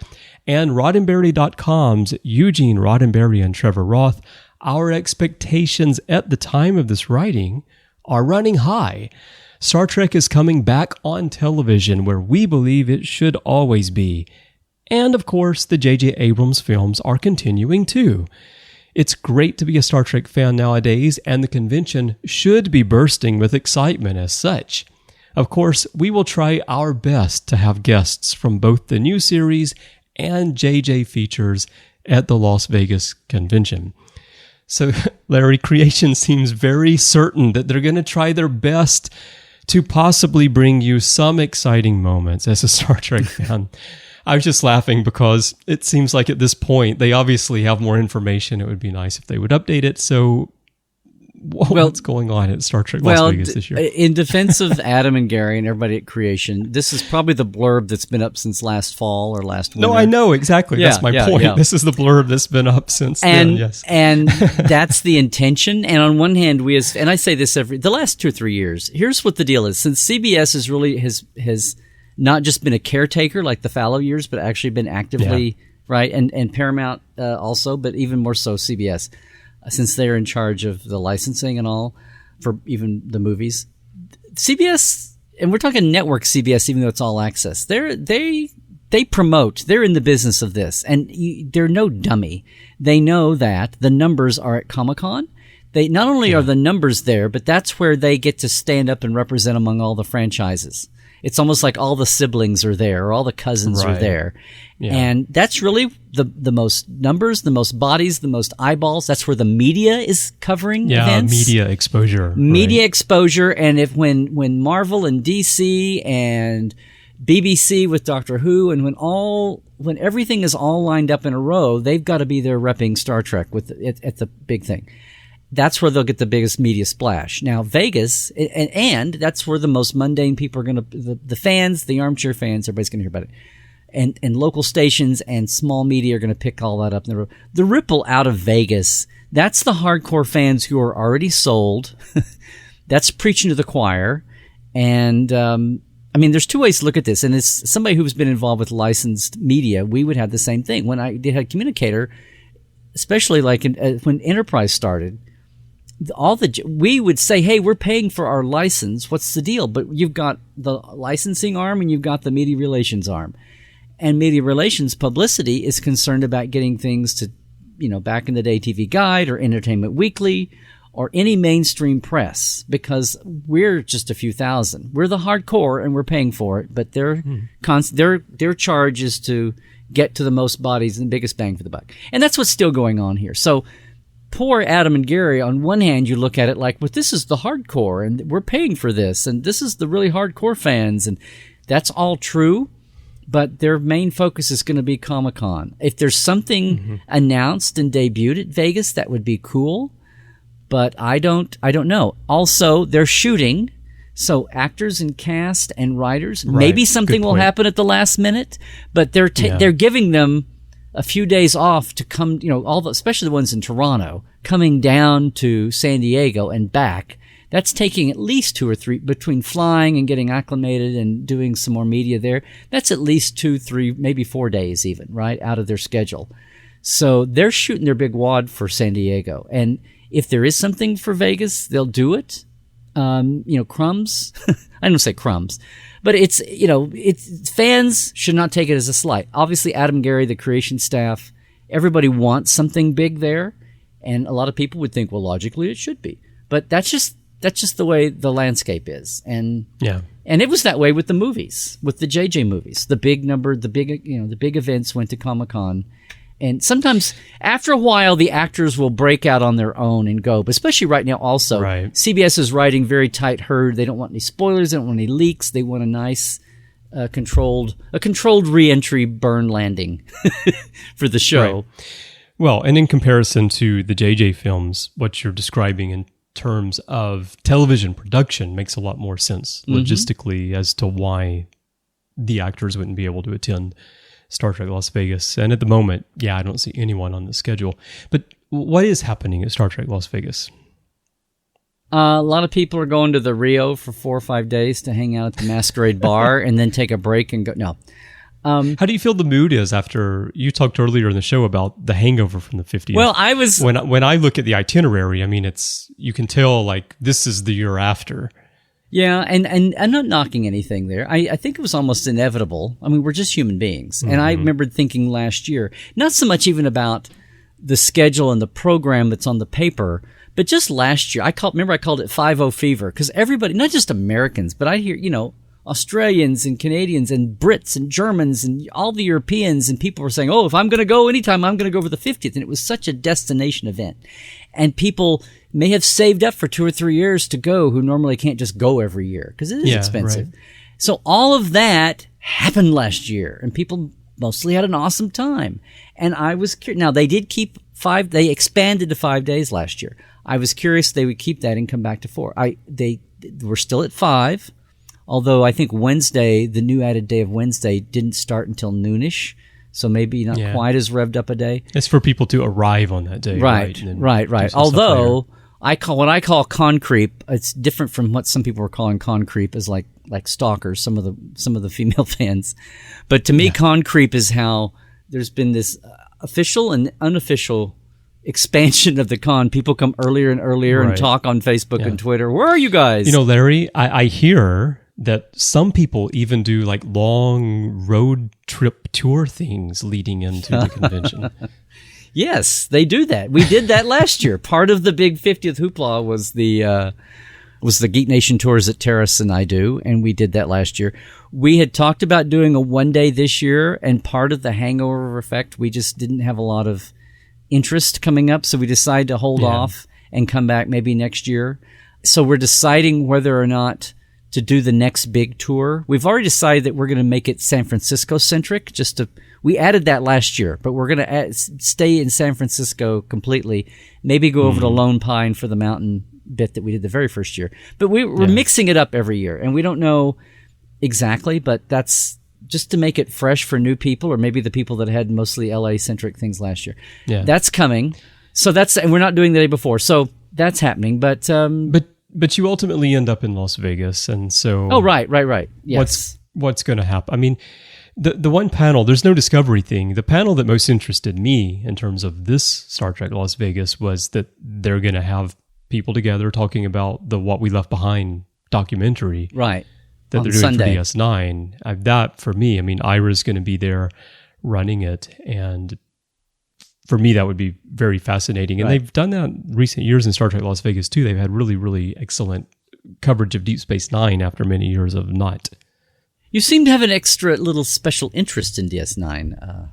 and Roddenberry.com's Eugene Roddenberry and Trevor Roth, our expectations at the time of this writing are running high. Star Trek is coming back on television where we believe it should always be. And of course, the J.J. Abrams films are continuing too. It's great to be a Star Trek fan nowadays, and the convention should be bursting with excitement as such. Of course, we will try our best to have guests from both the new series and JJ features at the Las Vegas convention. So, Larry, Creation seems very certain that they're going to try their best to possibly bring you some exciting moments as a Star Trek fan. I was just laughing because it seems like at this point, they obviously have more information. It would be nice if they would update it. So what's going on at Star Trek Las Vegas this year? In defense of Adam and Gary and everybody at Creation, this is probably the blurb that's been up since last fall or last winter. No, I know, exactly. That's my point. Yeah. This is the blurb that's been up since then, yes. And that's the intention. And on one hand, and I say this the last 2 or 3 years, here's what the deal is. Since CBS has really has not just been a caretaker like the fallow years, but actually been actively, right? And Paramount also, but even more so CBS. Since they're in charge of the licensing and all for even the movies. CBS, and we're talking network CBS, even though it's all access, they promote, they're in the business of this, and they're no dummy. They know that the numbers are at Comic-Con. They not only are the numbers there, but that's where they get to stand up and represent among all the franchises. It's almost like all the siblings are there, or all the cousins are there. Yeah. And that's really the most numbers, the most bodies, the most eyeballs. That's where the media is covering events. Media exposure. Media exposure. And when Marvel and DC and BBC with Doctor Who, and when everything is all lined up in a row, they've got to be there repping Star Trek at the big thing. That's where they'll get the biggest media splash. Now, Vegas, and that's where the most mundane people are going to, the fans, the armchair fans, everybody's going to hear about it. And local stations and small media are going to pick all that up. The ripple out of Vegas, that's the hardcore fans who are already sold. That's preaching to the choir. And, I mean, there's 2 ways to look at this. And as somebody who's been involved with licensed media, we would have the same thing. When I did a communicator, especially like when Enterprise started, we would say, hey, we're paying for our license. What's the deal? But you've got the licensing arm and you've got the media relations arm. And media relations publicity is concerned about getting things to, back in the day, TV Guide or Entertainment Weekly or any mainstream press, because we're just a few thousand. We're the hardcore and we're paying for it. But their charge is to get to the most bodies and biggest bang for the buck. And that's what's still going on here. So poor Adam and Gary, on one hand, you look at it like, well, this is the hardcore, and we're paying for this, and this is the really hardcore fans, and that's all true, but their main focus is going to be Comic-Con. If there's something announced and debuted at Vegas, that would be cool, but I don't know. Also, they're shooting So actors and cast and writers, Right. maybe something Good will point. happen at the last minute, but they're giving them a few days off to come, especially the ones in Toronto, coming down to San Diego and back. That's taking at least 2 or 3, between flying and getting acclimated and doing some more media there. That's at least 2, 3, maybe 4 days even, right, out of their schedule. So they're shooting their big wad for San Diego. And if there is something for Vegas, they'll do it. Crumbs. I don't say crumbs, but it's fans should not take it as a slight. Obviously, Adam Gary, the creation staff, everybody wants something big there. And a lot of people would think, well, logically it should be. But that's just the way the landscape is. And it was that way with the movies, with the JJ movies. The big events went to Comic-Con. And sometimes, after a while, the actors will break out on their own and go. But especially right now, also, Right. CBS is writing very tight herd. They don't want any spoilers. They don't want any leaks. They want a nice, controlled re-entry burn landing for the show. Right. Well, and in comparison to the JJ films, what you're describing in terms of television production makes a lot more sense logistically as to why the actors wouldn't be able to attend Star Trek Las Vegas. And at the moment, I don't see anyone on the schedule. But what is happening at Star Trek Las Vegas? A lot of people are going to the Rio for 4 or 5 days to hang out at the Masquerade Bar and then take a break and go. No. How do you feel the mood is after you talked earlier in the show about the hangover from the 50s? Well, I was... When I look at the itinerary, I mean, you can tell like this is the year after. Yeah, and I'm not knocking anything there. I think it was almost inevitable. I mean, we're just human beings. And I remember thinking last year, not so much even about the schedule and the program that's on the paper, but just last year, I called it 5-0 fever, because everybody, not just Americans, but I hear, Australians and Canadians and Brits and Germans and all the Europeans, and people were saying, oh, if I'm going to go anytime, I'm going to go for the 50th. And it was such a destination event. And people may have saved up for 2 or 3 years to go who normally can't just go every year because it is expensive. Right. So all of that happened last year, and people mostly had an awesome time. And I was curious. Now, they did keep they expanded to 5 days last year. I was curious they would keep that and come back to 4. They were still at 5. Although I think Wednesday, the new added day of Wednesday, didn't start until noonish, so maybe not quite as revved up a day. It's for people to arrive on that day, right. Although what I call con creep, it's different from what some people were calling con creep, as like stalkers, some of the female fans. But to me, con creep is how there's been this official and unofficial expansion of the con. People come earlier and earlier and talk on Facebook and Twitter. Where are you guys? Larry, I hear that some people even do like long road trip tour things leading into the convention. Yes, they do that. We did that last year. Part of the big 50th hoopla was the Geek Nation tours that Terrace and I do, and we did that last year. We had talked about doing a one day this year, and part of the hangover effect, we just didn't have a lot of interest coming up, so we decided to hold off and come back maybe next year. So we're deciding whether or not to do the next big tour. We've already decided that we're going to make it San Francisco centric. We added that last year, but we're going to stay in San Francisco completely. Maybe go over to Lone Pine for the mountain bit that we did the very first year. But we're mixing it up every year, and we don't know exactly, but that's just to make it fresh for new people, or maybe the people that had mostly LA centric things last year. Yeah. That's coming. So and we're not doing the day before. So that's happening, but you ultimately end up in Las Vegas, and so... Oh, right. Yes. What's going to happen? I mean, the one panel, there's no Discovery thing. The panel that most interested me in terms of this Star Trek Las Vegas was that they're going to have people together talking about the What We Left Behind documentary. Right. That they're doing Sunday. For DS9. That, for me, I mean, Ira's going to be there running it, and... For me, that would be very fascinating. And they've done that in recent years in Star Trek Las Vegas, too. They've had really, really excellent coverage of Deep Space Nine after many years of not. You seem to have an extra little special interest in DS9.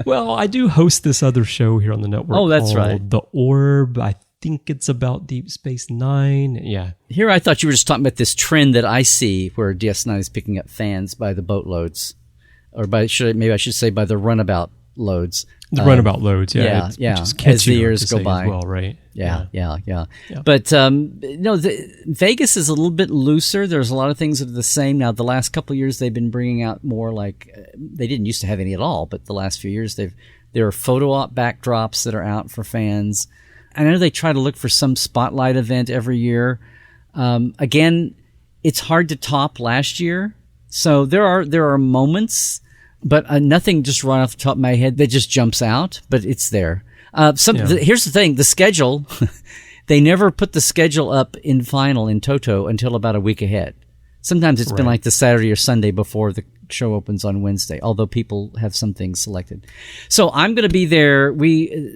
Well, I do host this other show here on the network. Oh, that's called right. The Orb. I think it's about Deep Space Nine. Yeah. Here I thought you were just talking about this trend that I see where DS9 is picking up fans by the boatloads. Or maybe I should say by the runabout loads. The runabout loads, yeah. Which is catchier as the years to go say by. as well, right? Yeah. But Vegas is a little bit looser. There's a lot of things that are the same now. The last couple of years, they've been bringing out more like they didn't used to have any at all, but the last few years there are photo op backdrops that are out for fans. I know they try to look for some spotlight event every year. Again, it's hard to top last year. So there are moments, but nothing just right off the top of my head that just jumps out, but it's there. Here's the thing, the schedule, they never put the schedule up in final in Toto until about a week ahead. Sometimes it's been like the Saturday or Sunday before the show opens on Wednesday, although people have some things selected. So I'm going to be there.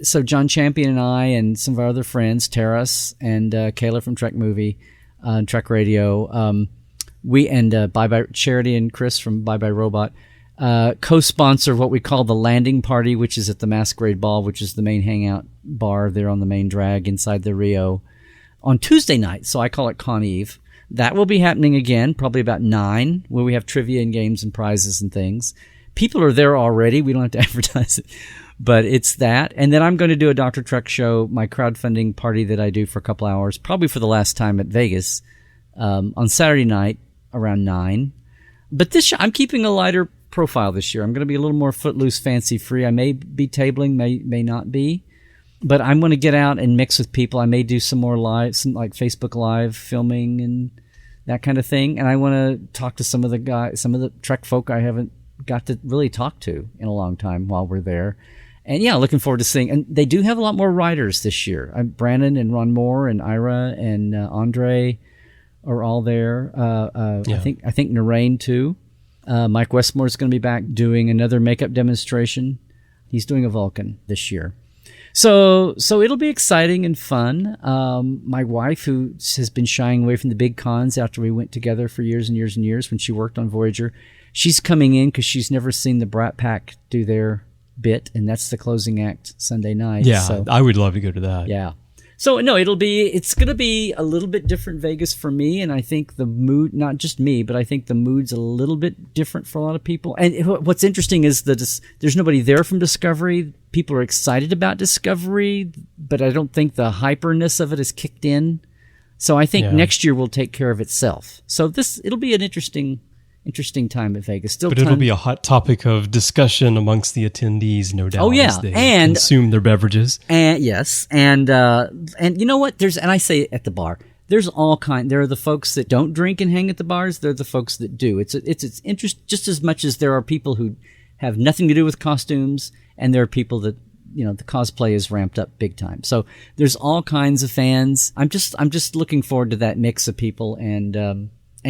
So John Champion and I and some of our other friends, Terrace and Kayla from Trek Movie, Trek Radio, we and Bye Bye Charity and Chris from Bye Bye Robot co-sponsor what we call the landing party, which is at the Masquerade Ball, which is the main hangout bar there on the main drag inside the Rio on Tuesday night. So I call it Con Eve. That will be happening again, probably about 9, where we have trivia and games and prizes and things. People are there already. We don't have to advertise it, but it's that. And then I'm going to do a Dr. Trek show, my crowdfunding party that I do for a couple hours, probably for the last time at Vegas, on Saturday night around 9. But this I'm keeping a lighter profile this year. I'm going to be a little more footloose, fancy free. I may be tabling, may not be, but I'm going to get out and mix with people. I may do some more live, some like Facebook Live filming and that kind of thing. And I want to talk to some of the Trek folk I haven't got to really talk to in a long time while we're there. And yeah, looking forward to seeing. And they do have a lot more writers this year. Brandon and Ron Moore and Ira and Andre are all there. I think Narain too. Mike Westmore is going to be back doing another makeup demonstration. He's doing a Vulcan this year. So it'll be exciting and fun. My wife, who has been shying away from the big cons after we went together for years and years and years when she worked on Voyager, she's coming in because she's never seen the Brat Pack do their bit, and that's the closing act Sunday night. Yeah, so, I would love to go to that. Yeah. So no, it's going to be a little bit different Vegas for me, and I think the mood, not just me, but I think the mood's a little bit different for a lot of people. And what's interesting is that there's nobody there from Discovery. People are excited about Discovery, but I don't think the hyperness of it is kicked in. So I think next year will take care of itself. So it'll be an interesting time at Vegas. But it'll be a hot topic of discussion amongst the attendees, no doubt. Oh yeah, as they and consume their beverages. And yes, and you know what? And I say it at the bar. There's all kind. There are the folks that don't drink and hang at the bars. There are the folks that do. It's interest just as much as there are people who have nothing to do with costumes, and there are people that the cosplay is ramped up big time. So there's all kinds of fans. I'm just looking forward to that mix of people and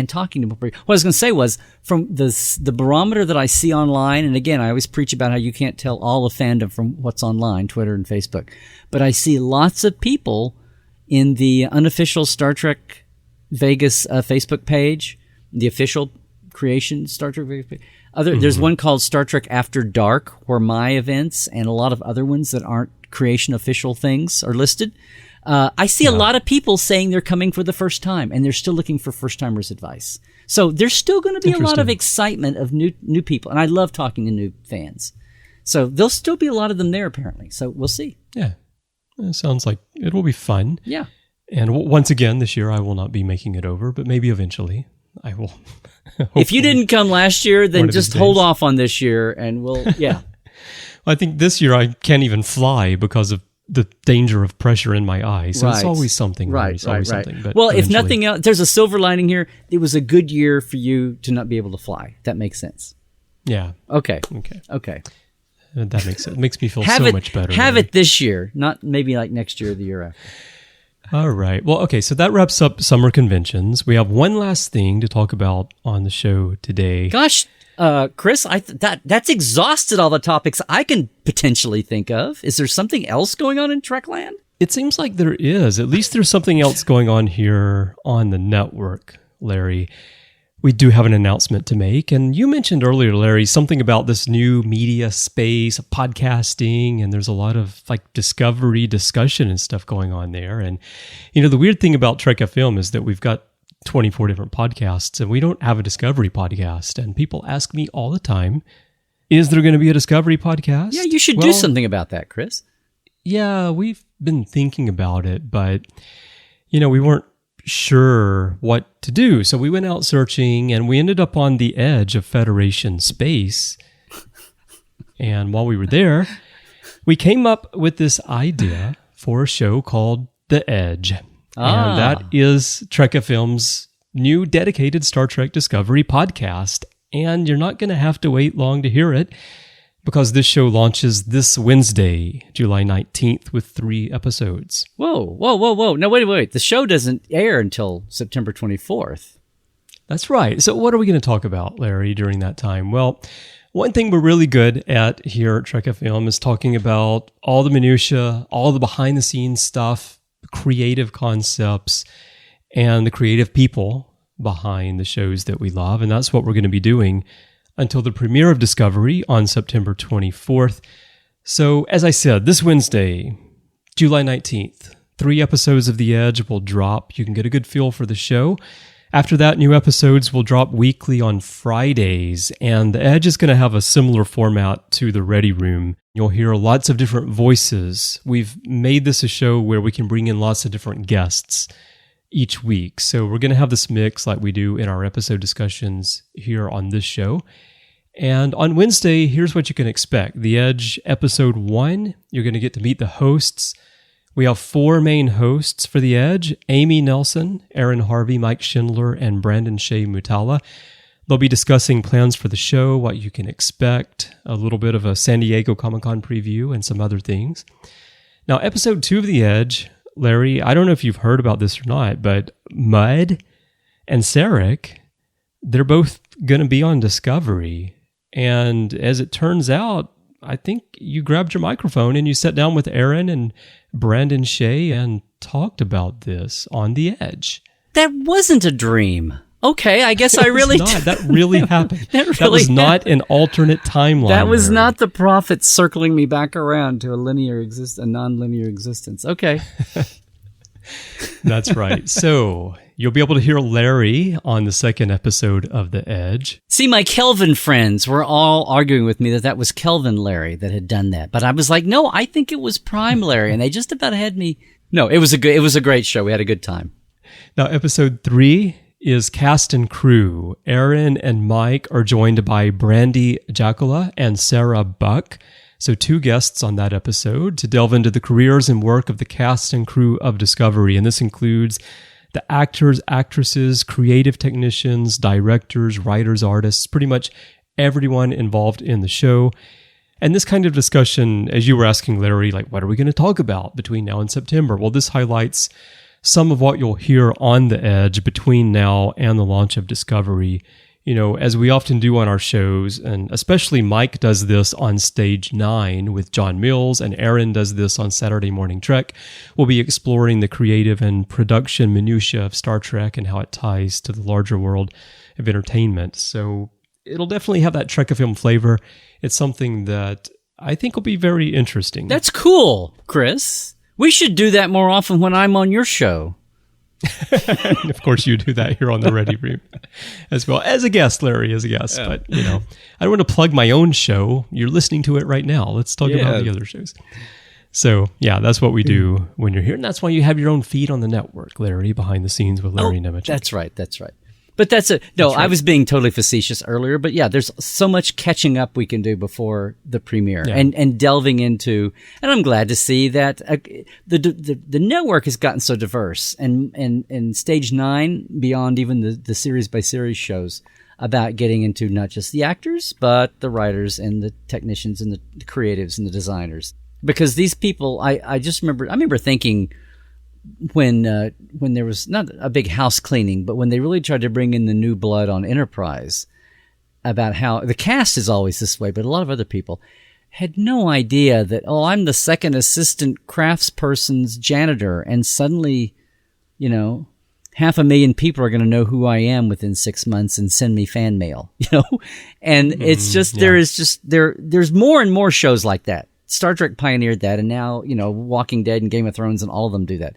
talking to people. What I was going to say was, from the barometer that I see online, and again, I always preach about how you can't tell all of fandom from what's online, Twitter and Facebook, but I see lots of people in the unofficial Star Trek Vegas Facebook page, the official creation Star Trek Vegas page. There's one called Star Trek After Dark, where my events and a lot of other ones that aren't creation official things are listed. I see a lot of people saying they're coming for the first time, and they're still looking for first-timers' advice. So there's still going to be a lot of excitement of new people, and I love talking to new fans. So there'll still be a lot of them there, apparently. So we'll see. Yeah. It sounds like it will be fun. Yeah. And once again, this year I will not be making it over, but maybe eventually I will. If you didn't come last year, then just hold off on this year, and we'll, yeah. Well, I think this year I can't even fly because of the danger of pressure in my eye. So it's always something. Right. Something. But well, if nothing else, there's a silver lining here. It was a good year for you to not be able to fly. That makes sense. Yeah. Okay. That makes sense. It makes me feel so much better. Have it this year, not maybe like next year or the year after. All right. Well, okay. So that wraps up summer conventions. We have one last thing to talk about on the show today. Gosh, Chris, that's exhausted all the topics I can potentially think of. Is there something else going on in Trekland? It seems like there is. At least there's something else going on here on the network, Larry. We do have an announcement to make. And you mentioned earlier, Larry, something about this new media space, podcasting, and there's a lot of like discovery discussion and stuff going on there. And, the weird thing about Trek FM is that we've got 24 different podcasts, and we don't have a discovery podcast. And people ask me all the time, Is there going to be a Discovery podcast? Yeah, you should do something about that, Chris. Yeah, we've been thinking about it, but, we weren't sure what to do. So we went out searching, and we ended up on the edge of Federation space. And while we were there, we came up with this idea for a show called The Edge. And that is Trek FM's new dedicated Star Trek Discovery podcast. And you're not going to have to wait long to hear it, because this show launches this Wednesday, July 19th, with 3 episodes. Whoa. No, wait. The show doesn't air until September 24th. That's right. So what are we going to talk about, Larry, during that time? Well, one thing we're really good at here at Trek FM is talking about all the minutia, all the behind-the-scenes stuff, creative concepts, and the creative people behind the shows that we love. And that's what we're going to be doing until the premiere of Discovery on September 24th. So, as I said, this Wednesday, July 19th, 3 episodes of The Edge will drop. You can get a good feel for the show. After that, new episodes will drop weekly on Fridays, and The Edge is going to have a similar format to the Ready Room. You'll hear lots of different voices. We've made this a show where we can bring in lots of different guests each week. So we're going to have this mix like we do in our episode discussions here on this show. And on Wednesday, here's what you can expect. The Edge Episode 1, you're going to get to meet the hosts. We have 4 main hosts for The Edge: Amy Nelson, Aaron Harvey, Mike Schindler, and Brandon Shea Mutala. They'll be discussing plans for the show, what you can expect, a little bit of a San Diego Comic-Con preview, and some other things. Now, Episode 2 of The Edge, Larry, I don't know if you've heard about this or not, but Mudd and Sarek, they're both going to be on Discovery. And as it turns out, I think you grabbed your microphone and you sat down with Aaron and Brandon Shea and talked about this on The Edge. That wasn't a dream. Okay, I guess I really... That really happened. That was not an alternate timeline. That was not the prophets circling me back around to a non-linear existence. Okay. That's right. So you'll be able to hear Larry on the 2nd episode of The Edge. See, my Kelvin friends were all arguing with me that was Kelvin Larry that had done that. But I was like, no, I think it was Prime Larry. And they just about had me. No, it was a great show. We had a good time. Now, Episode 3 is Cast and Crew. Aaron and Mike are joined by Brandy Jacula and Sarah Buck. So 2 guests on that episode to delve into the careers and work of the cast and crew of Discovery. And this includes the actors, actresses, creative technicians, directors, writers, artists, pretty much everyone involved in the show. And this kind of discussion, as you were asking, Larry, like, what are we going to talk about between now and September? Well, this highlights some of what you'll hear on The Edge between now and the launch of Discovery. As we often do on our shows, and especially Mike does this on Stage 9 with John Mills, and Aaron does this on Saturday Morning Trek, we'll be exploring the creative and production minutiae of Star Trek and how it ties to the larger world of entertainment. So it'll definitely have that Trek FM flavor. It's something that I think will be very interesting. That's cool, Chris. We should do that more often when I'm on your show. And of course, you do that here on the Ready Room as well. As a guest, Larry, as a guest. Yeah. But, I don't want to plug my own show. You're listening to it right now. Let's talk about the other shows. So, yeah, that's what we do when you're here. And that's why you have your own feed on the network, Larry, behind the scenes with Larry Nemecek. That's right. But I was being totally facetious earlier, but yeah, there's so much catching up we can do before the premiere and delving into, and I'm glad to see that the network has gotten so diverse and Stage 9, beyond even the series by series shows, about getting into not just the actors, but the writers and the technicians and the creatives and the designers. Because these people, I remember thinking, when there was not a big house cleaning, but when they really tried to bring in the new blood on Enterprise, about how the cast is always this way, but a lot of other people had no idea that, I'm the second assistant craftsperson's janitor, and suddenly, 500,000 people are going to know who I am within 6 months and send me fan mail, and it's just, there's more and more shows like that. Star Trek pioneered that, and now, Walking Dead and Game of Thrones and all of them do that.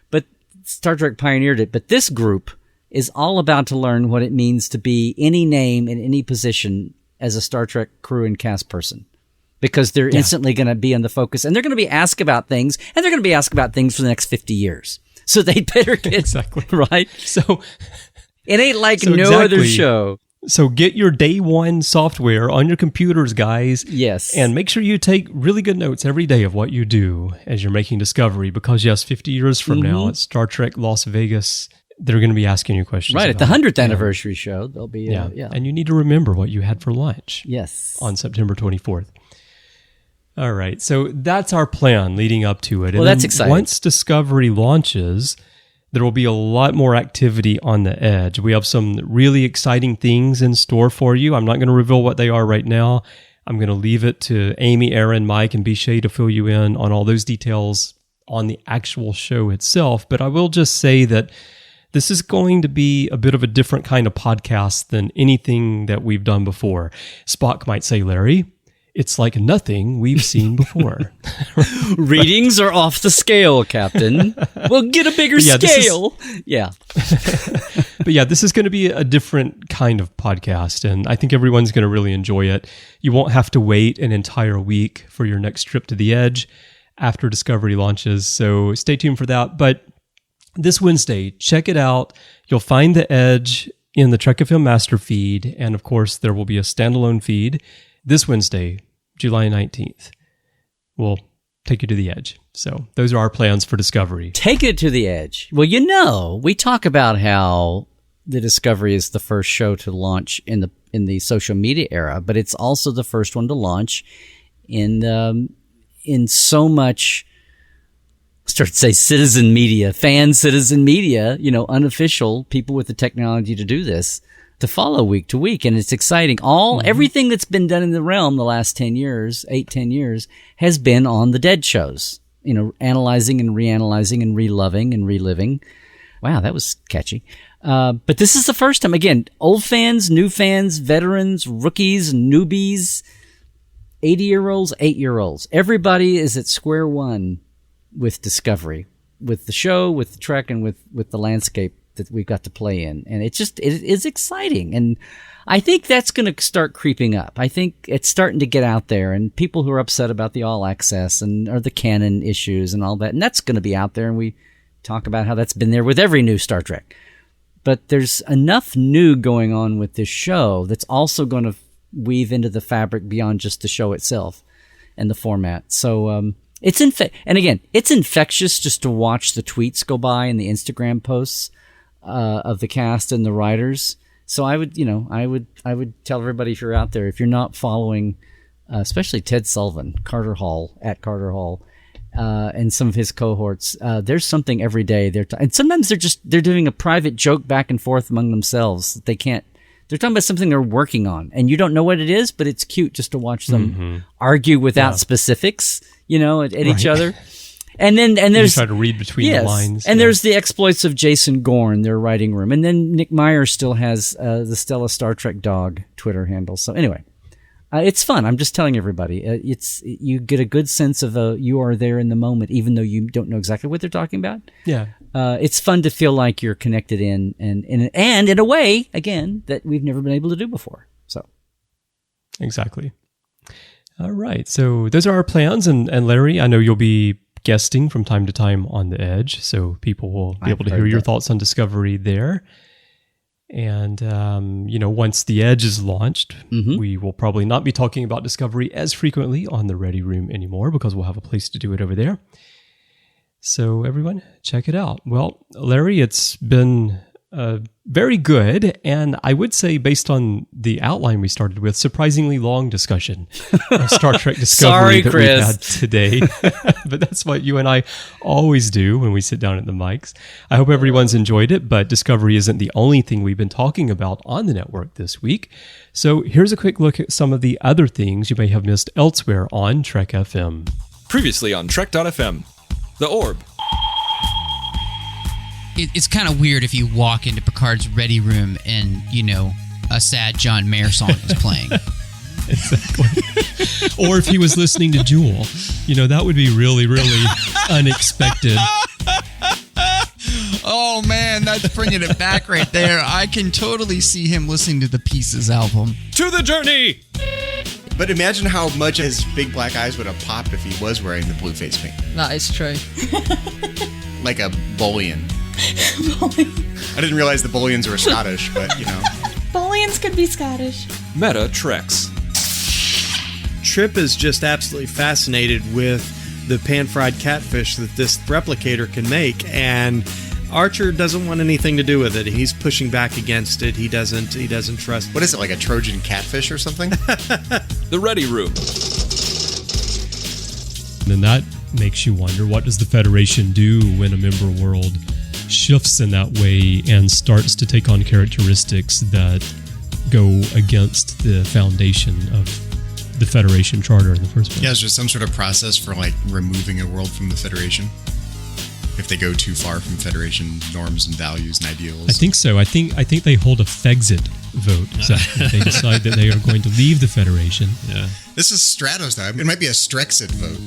But Star Trek pioneered it. But this group is all about to learn what it means to be any name in any position as a Star Trek crew and cast person. Because they're instantly going to be in the focus, and they're going to be asked about things, and they're going to be asked about things for the next 50 years. So they better get exactly right. So it ain't like other show. So get your day one software on your computers, guys. Yes. And make sure you take really good notes every day of what you do as you're making Discovery, because yes, 50 years from now at Star Trek Las Vegas, they're going to be asking you questions. Right, at the 100th anniversary show, there'll be And you need to remember what you had for lunch. Yes. On September 24th. All right, so that's our plan leading up to it. Well, that's exciting. Once Discovery launches, there will be a lot more activity on the Edge. We have some really exciting things in store for you. I'm not going to reveal what they are right now. I'm going to leave it to Amy, Aaron, Mike, and Bishay to fill you in on all those details on the actual show itself. But I will just say that this is going to be a bit of a different kind of podcast than anything that we've done before. Spock might say, Larry, it's like nothing we've seen before. Readings are off the scale, Captain. We'll get a bigger scale. But yeah, this is going to be a different kind of podcast, and I think everyone's going to really enjoy it. You won't have to wait an entire week for your next trip to the Edge after Discovery launches, so stay tuned for that. But this Wednesday, check it out. You'll find the Edge in the Trek FM Master feed, and of course, there will be a standalone feed this Wednesday, July 19th. We'll take you to the Edge. So those are our plans for Discovery. Take it to the Edge. Well, we talk about how the Discovery is the first show to launch in the social media era, but it's also the first one to launch in so much, start to say citizen media, citizen media, unofficial people with the technology to do this, to follow week to week. And it's exciting. Everything that's been done in the realm the last 10 years, has been on the Dead shows, analyzing and reanalyzing and reloving and reliving. Wow, that was catchy. But this is the first time. Again, old fans, new fans, veterans, rookies, newbies, 80-year-olds, 8-year-olds. Everybody is at square one with Discovery, with the show, with the Trek, and with the landscape that we've got to play in. And it is exciting. And I think that's going to start creeping up. I think it's starting to get out there, and people who are upset about the all access or the canon issues and all that, and that's going to be out there. And we talk about how that's been there with every new Star Trek. But there's enough new going on with this show that's also going to weave into the fabric beyond just the show itself and the format. So, it's infectious just to watch the tweets go by and the Instagram posts of the cast and the writers. So I would tell everybody, if you're out there, if you're not following, especially Ted Sullivan, Carter Hall, and some of his cohorts, there's something every day. And sometimes they're doing a private joke back and forth among themselves that they can't. They're talking about something they're working on, and you don't know what it is, but it's cute just to watch them argue without specifics, at each other. And there's, you try to read between the lines. And there's the exploits of Jason Gorn, their writing room. And then Nick Meyer still has the Stella Star Trek Dog Twitter handle. So anyway, it's fun. I'm just telling everybody. You get a good sense of you are there in the moment, even though you don't know exactly what they're talking about. Yeah. It's fun to feel like you're connected and in a way, again, that we've never been able to do before. So. Exactly. All right. So those are our plans. And Larry, I know you'll be guesting from time to time on the Edge, so people will be able to hear your thoughts on Discovery there. And, once the Edge is launched, we will probably not be talking about Discovery as frequently on the Ready Room anymore, because we'll have a place to do it over there. So everyone, check it out. Well, Larry, it's been very good, and I would say, based on the outline we started with, surprisingly long discussion of Star Trek Discovery that we've had today. But that's what you and I always do when we sit down at the mics. I hope everyone's enjoyed it, but Discovery isn't the only thing we've been talking about on the network this week. So here's a quick look at some of the other things you may have missed elsewhere on Trek FM. Previously on Trek.fm, The Orb. It's kind of weird if you walk into Picard's ready room and, a sad John Mayer song is playing. Exactly. Or if he was listening to Jewel. That would be really, really unexpected. Oh, man, that's bringing it back right there. I can totally see him listening to the Pieces album. To the journey! But imagine how much his big black eyes would have popped if he was wearing the blue face paint. That is true. Like a bullion. I didn't realize the bullions were Scottish, but you know. Bullions could be Scottish. Meta Treks. Trip is just absolutely fascinated with the pan-fried catfish that this replicator can make, and Archer doesn't want anything to do with it. He's pushing back against it. He doesn't trust. What is it, like a Trojan catfish or something? The Ready Room. And that makes you wonder, what does the Federation do when a member world shifts in that way and starts to take on characteristics that go against the foundation of the Federation charter in the first place? Yeah, is there some sort of process for like removing a world from the Federation if they go too far from Federation norms and values and ideals? I think so. I think they hold a Fexit vote. So they decide that they are going to leave the Federation. Yeah. This is Stratos now. It might be a Strexit vote.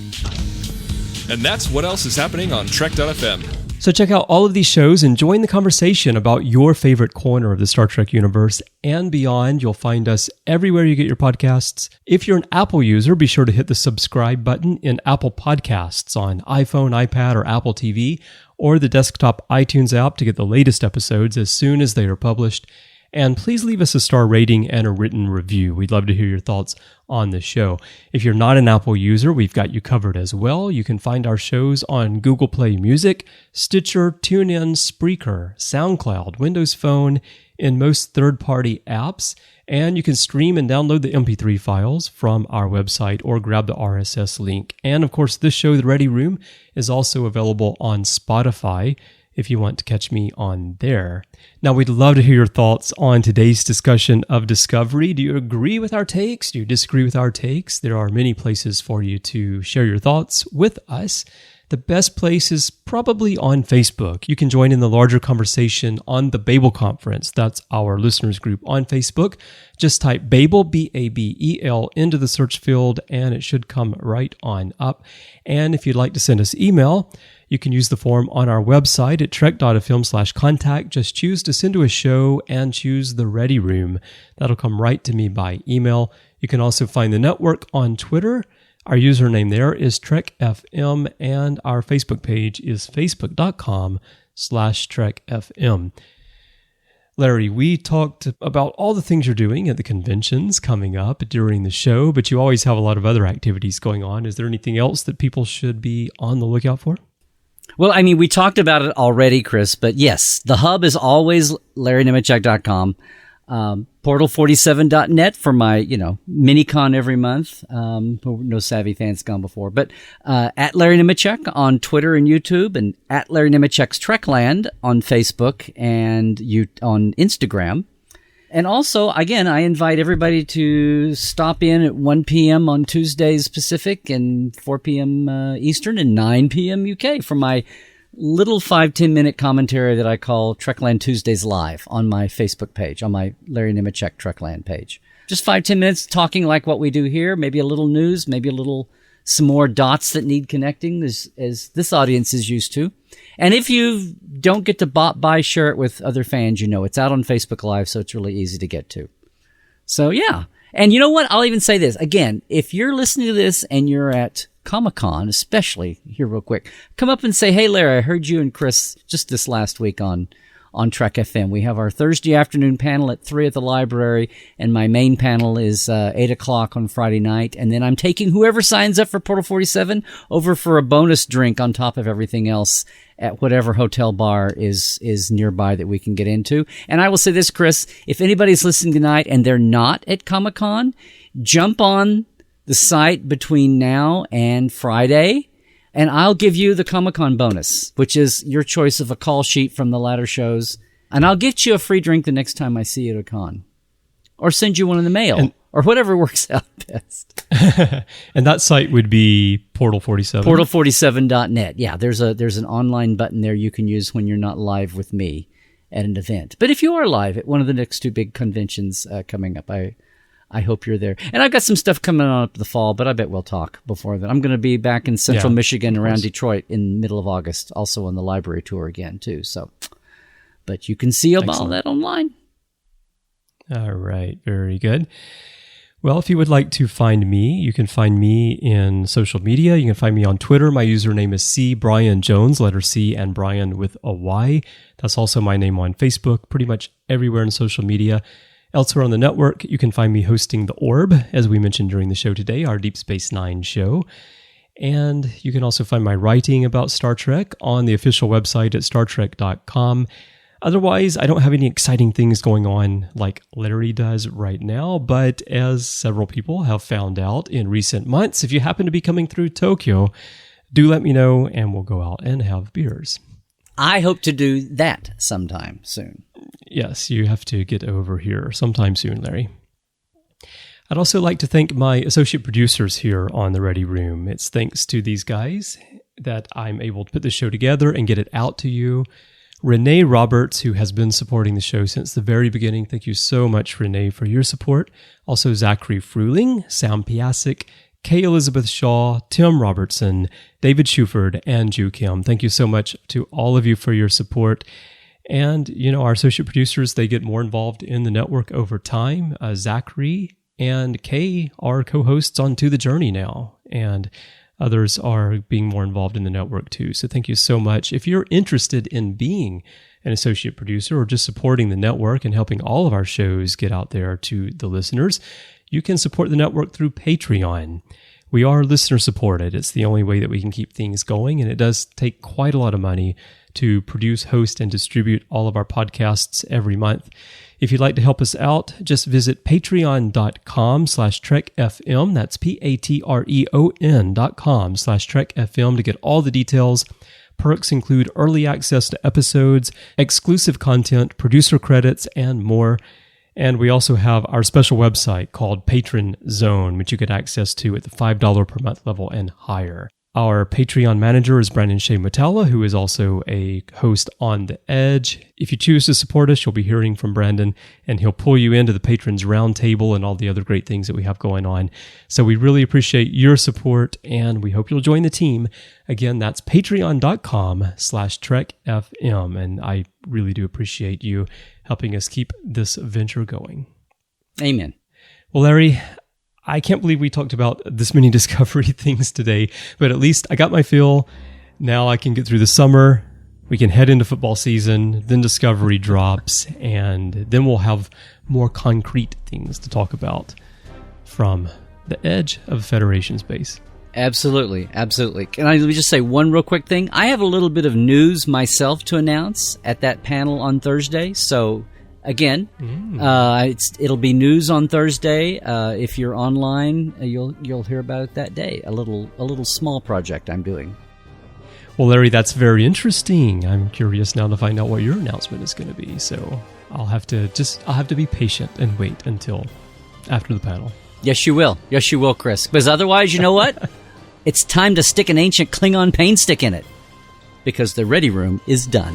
And that's what else is happening on Trek.fm. So check out all of these shows and join the conversation about your favorite corner of the Star Trek universe and beyond. You'll find us everywhere you get your podcasts. If you're an Apple user, be sure to hit the subscribe button in Apple Podcasts on iPhone, iPad, or Apple TV, or the desktop iTunes app to get the latest episodes as soon as they are published. And please leave us a star rating and a written review. We'd love to hear your thoughts on the show. If you're not an Apple user, we've got you covered as well. You can find our shows on Google Play Music, Stitcher, TuneIn, Spreaker, SoundCloud, Windows Phone, in most third-party apps. And you can stream and download the MP3 files from our website or grab the RSS link. And of course, this show, The Ready Room, is also available on Spotify if you want to catch me on there. Now, we'd love to hear your thoughts on today's discussion of Discovery. Do you agree with our takes? Do you disagree with our takes? There are many places for you to share your thoughts with us. The best place is probably on Facebook. You can join in the larger conversation on the Babel Conference. That's our listeners group on Facebook. Just type Babel, B-A-B-E-L, into the search field, and it should come right on up. And if you'd like to send us email, you can use the form on our website at trek.fm/contact. Just choose to send to a show and choose the Ready Room. That'll come right to me by email. You can also find the network on Twitter. Our username there is TrekFM, and our Facebook page is facebook.com/TrekFM. Larry, we talked about all the things you're doing at the conventions coming up during the show, but you always have a lot of other activities going on. Is there anything else that people should be on the lookout for? Well, I mean, we talked about it already, Chris, but yes, the hub is always LarryNemecek.com. Portal47.net for my, mini-con every month. No Savvy fans gone before. But at Larry Nemecek on Twitter and YouTube, and at Larry Nemecek's Trekland on Facebook and on Instagram. And also, again, I invite everybody to stop in at 1 p.m. on Tuesdays Pacific and 4 p.m. Eastern and 9 p.m. UK for my little 5-10 minute commentary that I call Trekland Tuesdays Live on my Facebook page, on my Larry Nemecek Trekland page. Just 5-10 minutes talking like what we do here, maybe a little news, maybe some more dots that need connecting as this audience is used to. And if you don't get to share it with other fans, it's out on Facebook Live, so it's really easy to get to. So yeah. And you know what? I'll even say this. Again, if you're listening to this and you're at Comic-Con, especially here real quick, come up and say, hey, Larry, I heard you and Chris just this last week on Trek FM. We have our Thursday afternoon panel at 3 at the library, and my main panel is 8 o'clock on Friday night. And then I'm taking whoever signs up for Portal 47 over for a bonus drink on top of everything else at whatever hotel bar is nearby that we can get into. And I will say this, Chris, if anybody's listening tonight and they're not at Comic-Con, jump on the site between now and Friday, and I'll give you the Comic-Con bonus, which is your choice of a call sheet from the latter shows, and I'll get you a free drink the next time I see you at a con. Or send you one in the mail, or whatever works out best. And that site would be Portal 47? Portal47.net. Yeah, there's an online button there you can use when you're not live with me at an event. But if you are live at one of the next two big conventions coming up, I hope you're there. And I've got some stuff coming on up the fall, but I bet we'll talk before then. I'm going to be back in central Michigan around Detroit in middle of August, also on the library tour again, too. So, but you can see all that online. All right. Very good. Well, if you would like to find me, you can find me in social media. You can find me on Twitter. My username is CBryanJones, letter C and Bryan with a Y. That's also my name on Facebook, pretty much everywhere in social media. Elsewhere on the network, you can find me hosting The Orb, as we mentioned during the show today, our Deep Space Nine show. And you can also find my writing about Star Trek on the official website at StarTrek.com. Otherwise, I don't have any exciting things going on like Larry does right now, but as several people have found out in recent months, if you happen to be coming through Tokyo, do let me know and we'll go out and have beers. I hope to do that sometime soon. Yes, you have to get over here sometime soon, Larry. I'd also like to thank my associate producers here on The Ready Room. It's thanks to these guys that I'm able to put this show together and get it out to you. Renee Roberts, who has been supporting the show since the very beginning. Thank you so much, Renee, for your support. Also, Zachary Fruling, Sam Piasek, Kay Elizabeth Shaw, Tim Robertson, David Shuford, and Ju Kim. Thank you so much to all of you for your support. And, our associate producers, they get more involved in the network over time. Zachary and Kay are co-hosts on To the Journey now. And others are being more involved in the network too. So thank you so much. If you're interested in being an associate producer or just supporting the network and helping all of our shows get out there to the listeners, you can support the network through Patreon. We are listener supported. It's the only way that we can keep things going, and it does take quite a lot of money to produce, host, and distribute all of our podcasts every month. If you'd like to help us out, just visit patreon.com/TrekFM. That's patreon.com/TrekFM to get all the details. Perks include early access to episodes, exclusive content, producer credits, and more. And we also have our special website called Patron Zone, which you get access to at the $5 per month level and higher. Our Patreon manager is Brandon Shea Mutala, who is also a host on The Edge. If you choose to support us, you'll be hearing from Brandon, and he'll pull you into the Patrons Roundtable and all the other great things that we have going on. So we really appreciate your support, and we hope you'll join the team. Again, that's patreon.com/TrekFM, and I really do appreciate you helping us keep this venture going. Amen. Well, Larry, I can't believe we talked about this many Discovery things today, but at least I got my fill. Now I can get through the summer. We can head into football season, then Discovery drops, and then we'll have more concrete things to talk about from the edge of Federation space. Absolutely, absolutely. Let me just say one real quick thing? I have a little bit of news myself to announce at that panel on Thursday, so again, it'll be news on Thursday. If you're online, you'll hear about it that day. A little small project I'm doing. Well, Larry, that's very interesting. I'm curious now to find out what your announcement is going to be. So I'll have to be patient and wait until after the panel. Yes, you will. Yes, you will, Chris. Because otherwise, you know what? It's time to stick an ancient Klingon pain stick in it. Because the Ready Room is done.